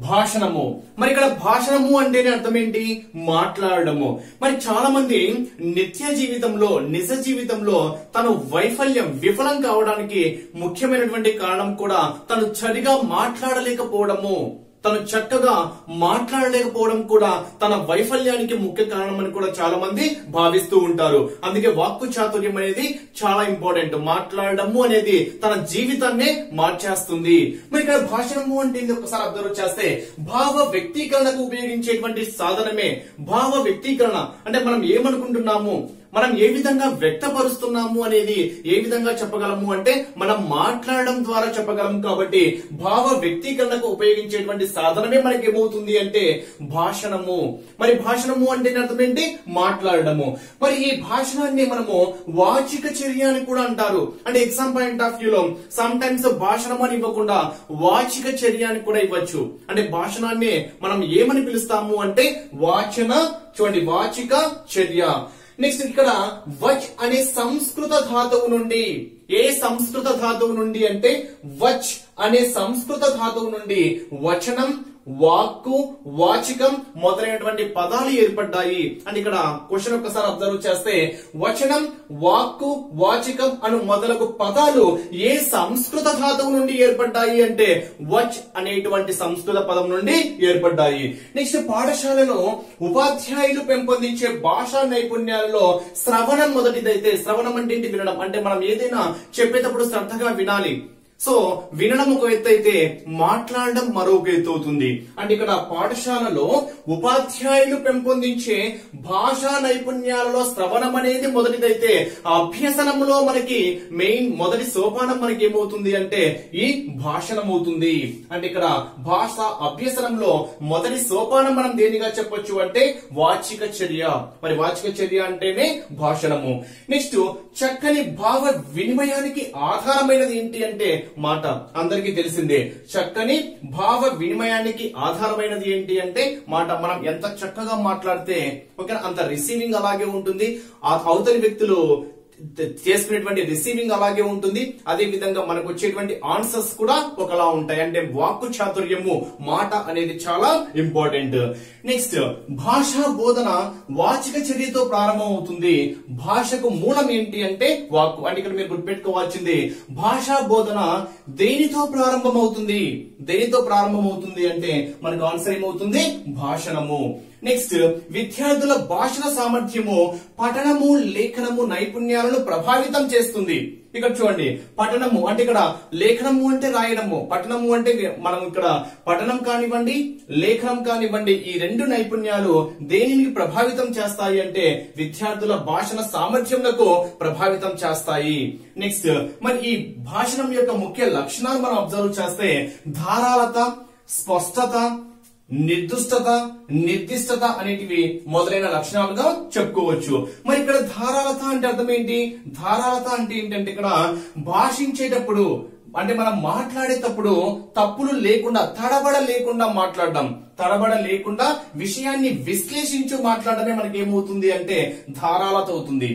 భాషణము. మరి ఇక్కడ భాషణము అంటేనే అర్థం ఏంటి? మాట్లాడడము. మరి చాలా మంది నిజ జీవితంలో తను విఫలం కావడానికి ముఖ్యమైనటువంటి కారణం కూడా తను సరిగా మాట్లాడలేకపోవడము, తను చక్కగా మాట్లాడలేకపోవడం కూడా తన వైఫల్యానికి ముఖ్య కారణం అని కూడా చాలా మంది భావిస్తూ ఉంటారు. అందుకే వాక్కు చాతుర్యం అనేది చాలా ఇంపార్టెంట్. మాట్లాడడము అనేది తన జీవితాన్నే మార్చేస్తుంది. మరి ఇక్కడ భాషణము అంటే ఒకసారి అబ్జర్వ్ చేస్తే భావ వ్యక్తీకరణకు ఉపయోగించేటువంటి సాధనమే భావ వ్యక్తీకరణ. అంటే మనం ఏమనుకుంటున్నాము, మనం ఏ విధంగా వ్యక్తపరుస్తున్నాము అనేది ఏ విధంగా చెప్పగలము అంటే మనం మాట్లాడడం ద్వారా చెప్పగలం. కాబట్టి భావ వ్యక్తీకరణకు ఉపయోగించేటువంటి సాధనమే మనకి ఏమవుతుంది అంటే భాషణము. మరి భాషణము అంటే అర్థం ఏంటి? మాట్లాడడము. మరి ఈ భాషణాన్ని మనము వాచిక చర్య అని కూడా అంటారు. అంటే ఎగ్జామ్ పాయింట్ ఆఫ్ వ్యూలో సమ్ టైమ్స్ భాషణం అని ఇవ్వకుండా వాచిక చర్య అని కూడా ఇవ్వచ్చు. అంటే భాషణాన్ని మనం ఏమని పిలుస్తాము అంటే వాచిక చర్య. నెక్స్ట్ ఇక్కడ వచ్ అనే సంస్కృత ధాతువు నుండి, ఏ సంస్కృత ధాతువు నుండి అంటే వచ్ అనే సంస్కృత ధాతువు నుండి వచనం, వాక్కు, వాచికం మొదలైనటువంటి పదాలు ఏర్పడ్డాయి. అంటే ఇక్కడ క్వశ్చన్ ఒక్కసారి అబ్జర్వ్ చేస్తే వచనం, వాక్కు, వాచికం అను మొదలగు పదాలు ఏ సంస్కృత ధాతువు నుండి ఏర్పడ్డాయి అంటే వచ్ అనేటువంటి సంస్కృత పదం నుండి ఏర్పడ్డాయి. నెక్స్ట్ పాఠశాలలో ఉపాధ్యాయులు పెంపొందించే భాషా నైపుణ్యాలలో శ్రవణం మొదటిదైతే, శ్రవణం అంటే ఏంటి? వినడం. అంటే మనం ఏదైనా చెప్పేటప్పుడు శ్రద్ధగా వినాలి. సో వినడం ఒక ఎత్తు అయితే మాట్లాడడం మరొక ఎత్తు అవుతుంది. అంటే ఇక్కడ పాఠశాలలో ఉపాధ్యాయులు పెంపొందించే భాషా నైపుణ్యాలలో శ్రవణం అనేది మొదటిదైతే అభ్యసనంలో మనకి మొదటి సోపానం మనకి ఏమవుతుంది అంటే ఈ భాషణం అవుతుంది. అంటే ఇక్కడ భాష అభ్యసనంలో మొదటి సోపానం మనం దేనిగా చెప్పొచ్చు అంటే వాచిక చర్య. మరి వాచిక చర్య అంటేనే భాషణము. నెక్స్ట్ చక్కని భావ వినిమయానికి ఆధారమైనది ఏంటి అంటే మాట. అందరికీ తెలిసిందే. చక్కని భావ వినిమయానికి ఆధారమైనది ఏంటి అంటే మాట. మనం ఎంత చక్కగా మాట్లాడితే అంత రిసీవింగ్ అలాగే ఉంటుంది. ఆ అవతలి వ్యక్తులు చేసుకునేటువంటి రిసీవింగ్ అలాగే ఉంటుంది. అదే విధంగా మనకు వచ్చేటువంటి ఆన్సర్స్ కూడా ఒకలా ఉంటాయి. అంటే వాక్కు చాతుర్యము, మాట అనేది చాలా ఇంపార్టెంట్. నెక్స్ట్ భాషా బోధన వాచిక చర్యతో ప్రారంభం అవుతుంది. భాషకు మూలం ఏంటి అంటే వాక్కు. అంటే ఇక్కడ మీరు గుర్తుపెట్టుకోవాల్సింది భాషా బోధన దేనితో ప్రారంభమవుతుంది? దేనితో ప్రారంభమవుతుంది అంటే మనకు ఆన్సర్ ఏమవుతుంది? భాషణము. నెక్స్ట్ విద్యార్థుల భాషణ సామర్థ్యము పఠనము, లేఖనము నైపుణ్యాలను ప్రభావితం చేస్తుంది. ఇక్కడ చూడండి, పఠనము అంటే ఇక్కడ లేఖనము అంటే రాయడము, పఠనము అంటే మనం ఇక్కడ పఠనం కానివ్వండి, లేఖనం కానివ్వండి, ఈ రెండు నైపుణ్యాలు దేనిని ప్రభావితం చేస్తాయి అంటే విద్యార్థుల భాషణ సామర్థ్యములకు ప్రభావితం చేస్తాయి. నెక్స్ట్ మరి ఈ భాషణం యొక్క ముఖ్య లక్షణాలు మనం అబ్జర్వ్ చేస్తే ధారాళత, స్పష్టత, నిర్దిష్టత అనేటివి మొదలైన లక్షణాలుగా చెప్పుకోవచ్చు. మరి ఇక్కడ ధారాళత అంటే అర్థం ఏంటి? ధారాళత అంటే ఏంటంటే ఇక్కడ భాషించేటప్పుడు అంటే మనం మాట్లాడేటప్పుడు తప్పులు లేకుండా, తడబడ లేకుండా మాట్లాడడం, తడబడ లేకుండా విషయాన్ని విశ్లేషించు మాట్లాడడమే మనకి ఏమవుతుంది అంటే ధారాళత అవుతుంది.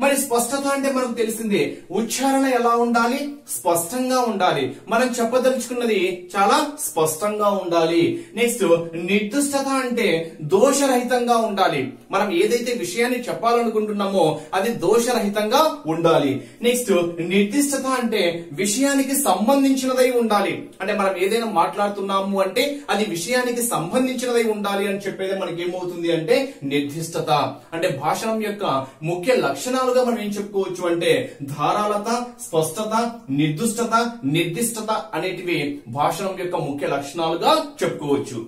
మరి స్పష్టత అంటే మనకు తెలిసిందే, ఉచ్చారణ ఎలా ఉండాలి, స్పష్టంగా ఉండాలి, మనం చెప్పదలుచుకున్నది చాలా స్పష్టంగా ఉండాలి. నెక్స్ట్ నిర్దిష్టత అంటే దోషరహితంగా ఉండాలి, మనం ఏదైతే విషయాన్ని చెప్పాలనుకుంటున్నామో అది దోషరహితంగా ఉండాలి. నెక్స్ట్ నిర్దిష్టత అంటే విషయానికి సంబంధించినదై ఉండాలి, అంటే మనం ఏదైనా మాట్లాడుతున్నాము అంటే అది విషయానికి సంబంధించినదై ఉండాలి అని చెప్పేది మనకి ఏమవుతుంది అంటే నిర్దిష్టత. అంటే భాషణం యొక్క ముఖ్య లక్షణాలుగా మనం ఏం చెప్పుకోవచ్చు అంటే ధారాళత, స్పష్టత, నిర్దిష్టత అనేటివి భాషణం యొక్క ముఖ్య లక్షణాలుగా చెప్పుకోవచ్చు.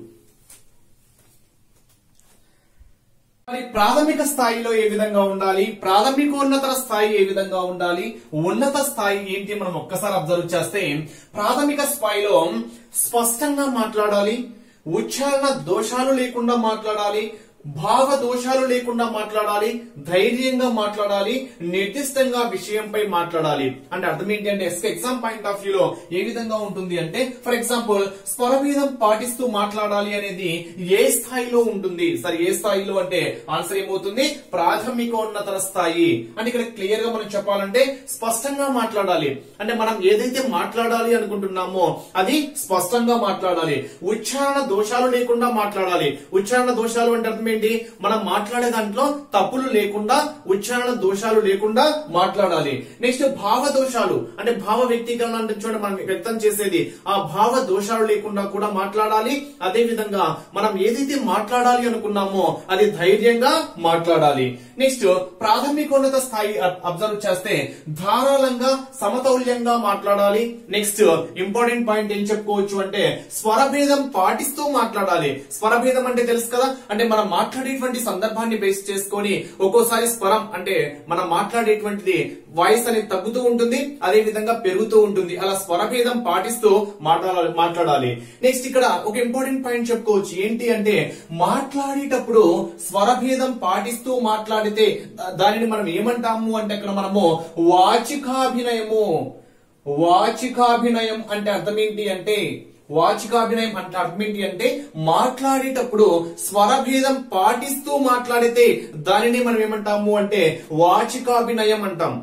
మరి ప్రాథమిక స్థాయిలో ఏ విధంగా ఉండాలి, ప్రాథమికోన్నత స్థాయి ఏ విధంగా ఉండాలి, ఉన్నత స్థాయి ఏంటి మనం ఒక్కసారి అబ్జర్వ్ చేస్తే ప్రాథమిక స్థాయిలో స్పష్టంగా మాట్లాడాలి, ఉచ్చారణ దోషాలు లేకుండా మాట్లాడాలి, భావ దోషాలు లేకుండా మాట్లాడాలి, ధైర్యంగా మాట్లాడాలి, నిర్దిష్టంగా విషయంపై మాట్లాడాలి. అంటే అర్థం ఏంటి అంటే ఎగ్జామ్ పాయింట్ ఆఫ్ వ్యూలో ఏ విధంగా ఉంటుంది అంటే ఫర్ ఎగ్జాంపుల్ స్వరభేదం పాటిస్తూ మాట్లాడాలి అనేది ఏ స్థాయిలో ఉంటుంది, సరే ఏ స్థాయిలో అంటే ఆన్సర్ ఏమవుతుంది ప్రాథమికోన్నత స్థాయి. అంటే ఇక్కడ క్లియర్ గా మనం చెప్పాలంటే స్పష్టంగా మాట్లాడాలి, అంటే మనం ఏదైతే మాట్లాడాలి అనుకుంటున్నామో అది స్పష్టంగా మాట్లాడాలి, ఉచ్చారణ దోషాలు లేకుండా మాట్లాడాలి. ఉచ్చారణ దోషాలు అంటే అర్థం ఏంటి, మనం మాట్లాడే దాంట్లో తప్పులు లేకుండా, ఉచ్చారణ దోషాలు లేకుండా మాట్లాడాలి. నెక్స్ట్ భావ దోషాలు అంటే భావ వ్యక్తీకరణ అంటే చూడండి మనం వ్యక్తం చేసేది, ఆ భావ దోషాలు లేకుండా కూడా మాట్లాడాలి. అదే విధంగా మనం ఏదైతే మాట్లాడాలి అనుకున్నామో అది ధైర్యంగా మాట్లాడాలి. నెక్స్ట్ ప్రాథమికోన్నత స్థాయి అబ్జర్వ్ చేస్తే ధారాళంగా, సమతౌల్యంగా మాట్లాడాలి. నెక్స్ట్ ఇంపార్టెంట్ పాయింట్ ఏం చెప్పుకోవచ్చు అంటే స్వరభేదం పాటిస్తూ మాట్లాడాలి. స్వరభేదం అంటే తెలుసు కదా, అంటే మనం మాట్లాడేటువంటి సందర్భాన్ని బేస్ చేసుకొని ఒక్కోసారి స్వరం అంటే మనం మాట్లాడేటువంటిది వాయిస్ అనేది తగ్గుతూ ఉంటుంది, అదే విధంగా పెరుగుతూ ఉంటుంది. అలా స్వరభేదం పాటిస్తూ మాట్లాడాలి. నెక్స్ట్ ఇక్కడ ఒక ఇంపార్టెంట్ పాయింట్ చెప్పుకోవచ్చు ఏంటి అంటే మాట్లాడేటప్పుడు స్వరభేదం పాటిస్తూ మాట్లాడితే దానిని మనం ఏమంటాము అంటే అక్కడ మనము వాచికాభినయము. వాచికాభినయం అంటే అర్థం ఏంటి అంటే వాచికాభినయం అంటే అర్థం ఏంటి అంటే మాట్లాడేటప్పుడు స్వరభేదం పాటిస్తూ మాట్లాడితే దానిని మనం ఏమంటాము అంటే వాచికాభినయం అంటాం.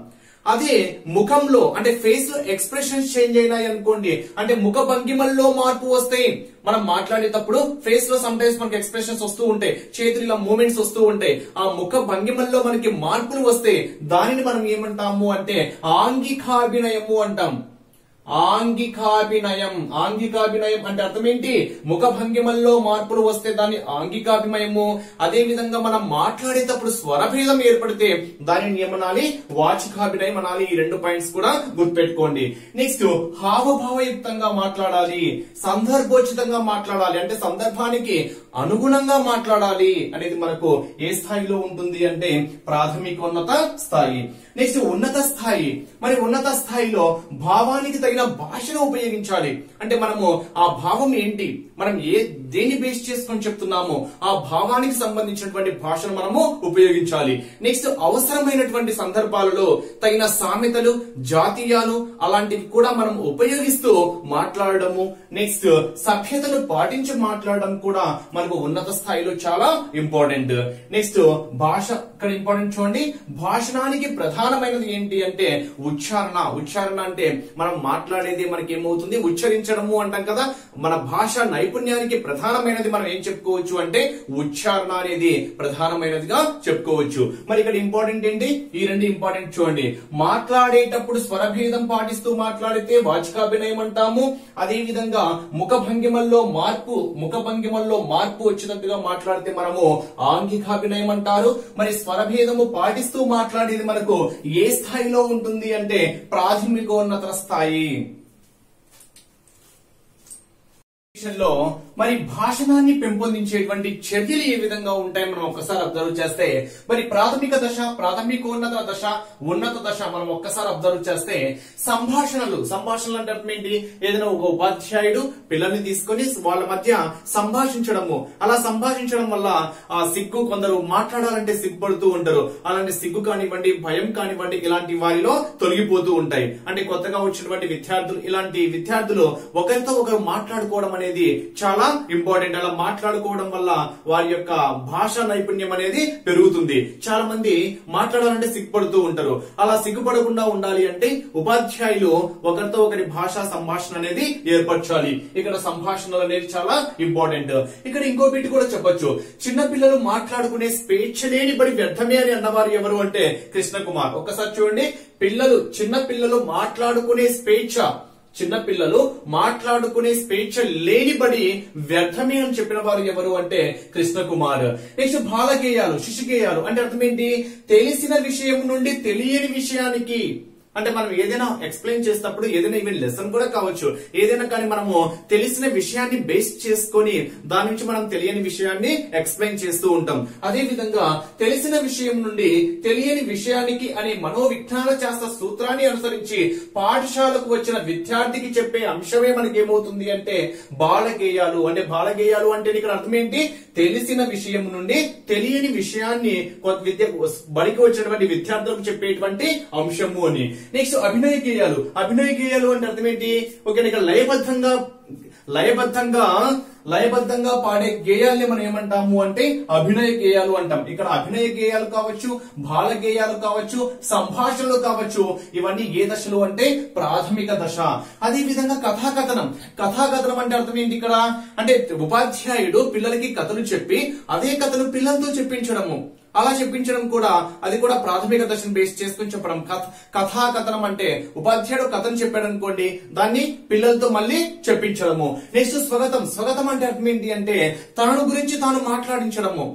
అదే ముఖంలో అంటే ఫేస్ లో ఎక్స్ప్రెషన్స్ చేంజ్ అయినాయి అనుకోండి, అంటే ముఖ భంగిమల్లో మార్పు వస్తాయి. మనం మాట్లాడేటప్పుడు ఫేస్ లో సమ్ టైమ్స్ మనకి ఎక్స్ప్రెషన్స్ వస్తూ ఉంటాయి, చేతులు ఇలా మూమెంట్స్ వస్తూ ఉంటాయి. ఆ ముఖ భంగిమల్లో మనకి మార్పులు వస్తే దానిని మనం ఏమంటాము అంటే ఆంగికాభినయము అంటాం. ఆంగికాభినయం. ఆంగికాభినయం అంటే అర్థం ఏంటి, ముఖ భంగిమల్లో మార్పులు వస్తే దాన్ని ఆంగికాభినయము. అదే విధంగా మనం మాట్లాడేటప్పుడు స్వరభేదం ఏర్పడితే దానిని ఏమనాలి వాచికాభినయం అనాలి. ఈ రెండు పాయింట్స్ కూడా గుర్తుపెట్టుకోండి. నెక్స్ట్ హావభావయుక్తంగా మాట్లాడాలి, సందర్భోచితంగా మాట్లాడాలి, అంటే సందర్భానికి అనుగుణంగా మాట్లాడాలి అనేది మనకు ఏ స్థాయిలో ఉంటుంది అంటే ప్రాథమికోన్నత స్థాయి. నెక్స్ట్ ఉన్నత స్థాయి. మరి ఉన్నత స్థాయిలో భావానికి తగిన భాషను ఉపయోగించాలి, అంటే మనము ఆ భావం ఏంటి, మనం దేన్ని బేస్ చేసుకొని చెప్తున్నామో ఆ భావానికి సంబంధించినటువంటి భాషను మనము ఉపయోగించాలి. నెక్స్ట్ అవసరమైనటువంటి సందర్భాలలో తగిన సామెతలు, జాతీయాలు అలాంటివి కూడా మనం ఉపయోగిస్తూ మాట్లాడడము. నెక్స్ట్ సభ్యతను పాటించి మాట్లాడడం కూడా మనకు ఉన్నత స్థాయిలో చాలా ఇంపార్టెంట్. నెక్స్ట్ భాష ఇక్కడ ఇంపార్టెంట్ చూడండి. భాషణానికి ప్రధానమైనది ఏంటి అంటే ఉచ్చారణ. ఉచ్చారణ అంటే మనం మాట్లాడేది మనకి ఏమవుతుంది ఉచ్చరించడము అంటాం కదా. మన భాష నైపుణ్యానికి ప్రధానమైనది మనం ఏం చెప్పుకోవచ్చు అంటే ఉచ్చారణ అనేది ప్రధానమైనదిగా చెప్పుకోవచ్చు. మరి ఇక్కడ ఇంపార్టెంట్ ఏంటి, ఈ రెండు ఇంపార్టెంట్ చూడండి. మాట్లాడేటప్పుడు స్వరభేదం పాటిస్తూ మాట్లాడితే వాచికాభినయం అంటాము. అదే విధంగా ముఖ భంగిమల్లో మార్పు వచ్చినట్టుగా మాట్లాడితే మనము ఆంగికాభినయం అంటారు. మరి స్వరభేదము పాటిస్తూ మాట్లాడేది మనకు ఏ స్థాయిలో ఉంటుంది అంటే ప్రాథమికోన్నత స్థాయి. లో మరి భాషణాన్ని పెంపొందించేటువంటి చర్యలు ఏ విధంగా ఉంటాయి మనం ఒక్కసారి అబ్జర్వ్ చేస్తే, మరి ప్రాథమిక దశ, ప్రాథమికోన్నత దశ, ఉన్నత దశ మనం ఒక్కసారి అబ్జర్వ్ చేస్తే సంభాషణలు అంటే అర్థం ఏంటి, ఏదైనా ఒక ఉపాధ్యాయుడు పిల్లల్ని తీసుకొని వాళ్ళ మధ్య సంభాషించడము. అలా సంభాషించడం వల్ల ఆ సిగ్గు, కొందరు మాట్లాడాలంటే సిగ్గుపడుతూ ఉంటారు, అలాంటి సిగ్గు కానివ్వండి, భయం కానివ్వండి, ఇలాంటి వారిలో తొలగిపోతూ ఉంటాయి. అంటే కొత్తగా వచ్చినటువంటి విద్యార్థులు, ఇలాంటి విద్యార్థులు ఒకరితో ఒకరు మాట్లాడుకోవడం అనేది చాలా ఇంపార్టెంట్. అలా మాట్లాడుకోవడం వల్ల వారి యొక్క భాషా నైపుణ్యం అనేది పెరుగుతుంది. చాలా మంది మాట్లాడాలంటే సిగ్గుపడుతూ ఉంటారు. అలా సిగ్గుపడకుండా ఉండాలి అంటే ఉపాధ్యాయులు ఒకరితో ఒకరి భాషా సంభాషణ అనేది ఏర్పరచాలి. ఇక్కడ సంభాషణలు అనేది చాలా ఇంపార్టెంట్. ఇక్కడ ఇంకో బిట్ కూడా చెప్పొచ్చు. చిన్న పిల్లలు మాట్లాడుకునే స్వేచ్ఛ లేని బడి వ్యర్థమే అని అన్నవారు ఎవరు అంటే కృష్ణ కుమార్. ఒక్కసారి చూడండి, చిన్న పిల్లలు మాట్లాడుకునే స్వేచ్ఛ, చిన్న పిల్లలు మాట్లాడుకునే స్వేచ్ఛ లేనిబడి వ్యర్థమే అని చెప్పిన వారు ఎవరు అంటే కృష్ణ కుమార్. నెక్స్ట్ బాలగేయాలు, శిశుగేయాలు అంటే అర్థం ఏంటి? తెలిసిన విషయం నుండి తెలియని విషయానికి, అంటే మనం ఏదైనా ఎక్స్ప్లెయిన్ చేసేటప్పుడు ఏదైనా ఈవెన్ లెసన్ కూడా కావచ్చు, ఏదైనా కానీ మనము తెలిసిన విషయాన్ని బేస్ చేసుకొని దాని నుంచి మనం తెలియని విషయాన్ని ఎక్స్ప్లెయిన్ చేస్తూ ఉంటాం. అదే విధంగా తెలిసిన విషయం నుండి తెలియని విషయానికి అనే మనోవిజ్ఞాన శాస్త్ర సూత్రాన్ని అనుసరించి పాఠశాలకు వచ్చిన విద్యార్థికి చెప్పే అంశమే మనకి ఏమవుతుంది అంటే బాలగేయాలు. అంటే బాలగేయాలు అంటే ఇక్కడ అర్థం ఏంటి? తెలిసిన విషయం నుండి తెలియని విషయాన్ని బడికి వచ్చినటువంటి విద్యార్థులకు చెప్పేటువంటి అంశము అని. నెక్స్ట్ అభినయ గేయాలు. అభినయ గేయాలు అంటే అర్థం ఏంటి? ఓకే, ఇక్కడ లయబద్ధంగా పాడే గేయాల్ని మనం ఏమంటాము అంటే అభినయ గేయాలు అంటాం. ఇక్కడ అభినయ గేయాలు కావచ్చు, బాల గేయాలు కావచ్చు, సంభాషణలు కావచ్చు, ఇవన్నీ ఏ దశలు అంటే ప్రాథమిక దశ. అదే విధంగా కథాకథనం. కథాకథనం అంటే అర్థం ఏంటి ఇక్కడ? అంటే ఉపాధ్యాయుడు పిల్లలకి కథలు చెప్పి అదే కథను పిల్లలతో చెప్పించడము. అలా చెప్పించడం కూడా అది కూడా ప్రాథమిక దశను బేస్ చేసుకుని చెప్పడం. కథాకథనం అంటే ఉపాధ్యాయుడు కథను చెప్పాడు అనుకోండి, దాన్ని పిల్లలతో మళ్ళీ చెప్పించడము. నెక్స్ట్ స్వగతం. స్వగతం అంటే అర్థం ఏంటి అంటే తనను గురించి తాను మాట్లాడించడము.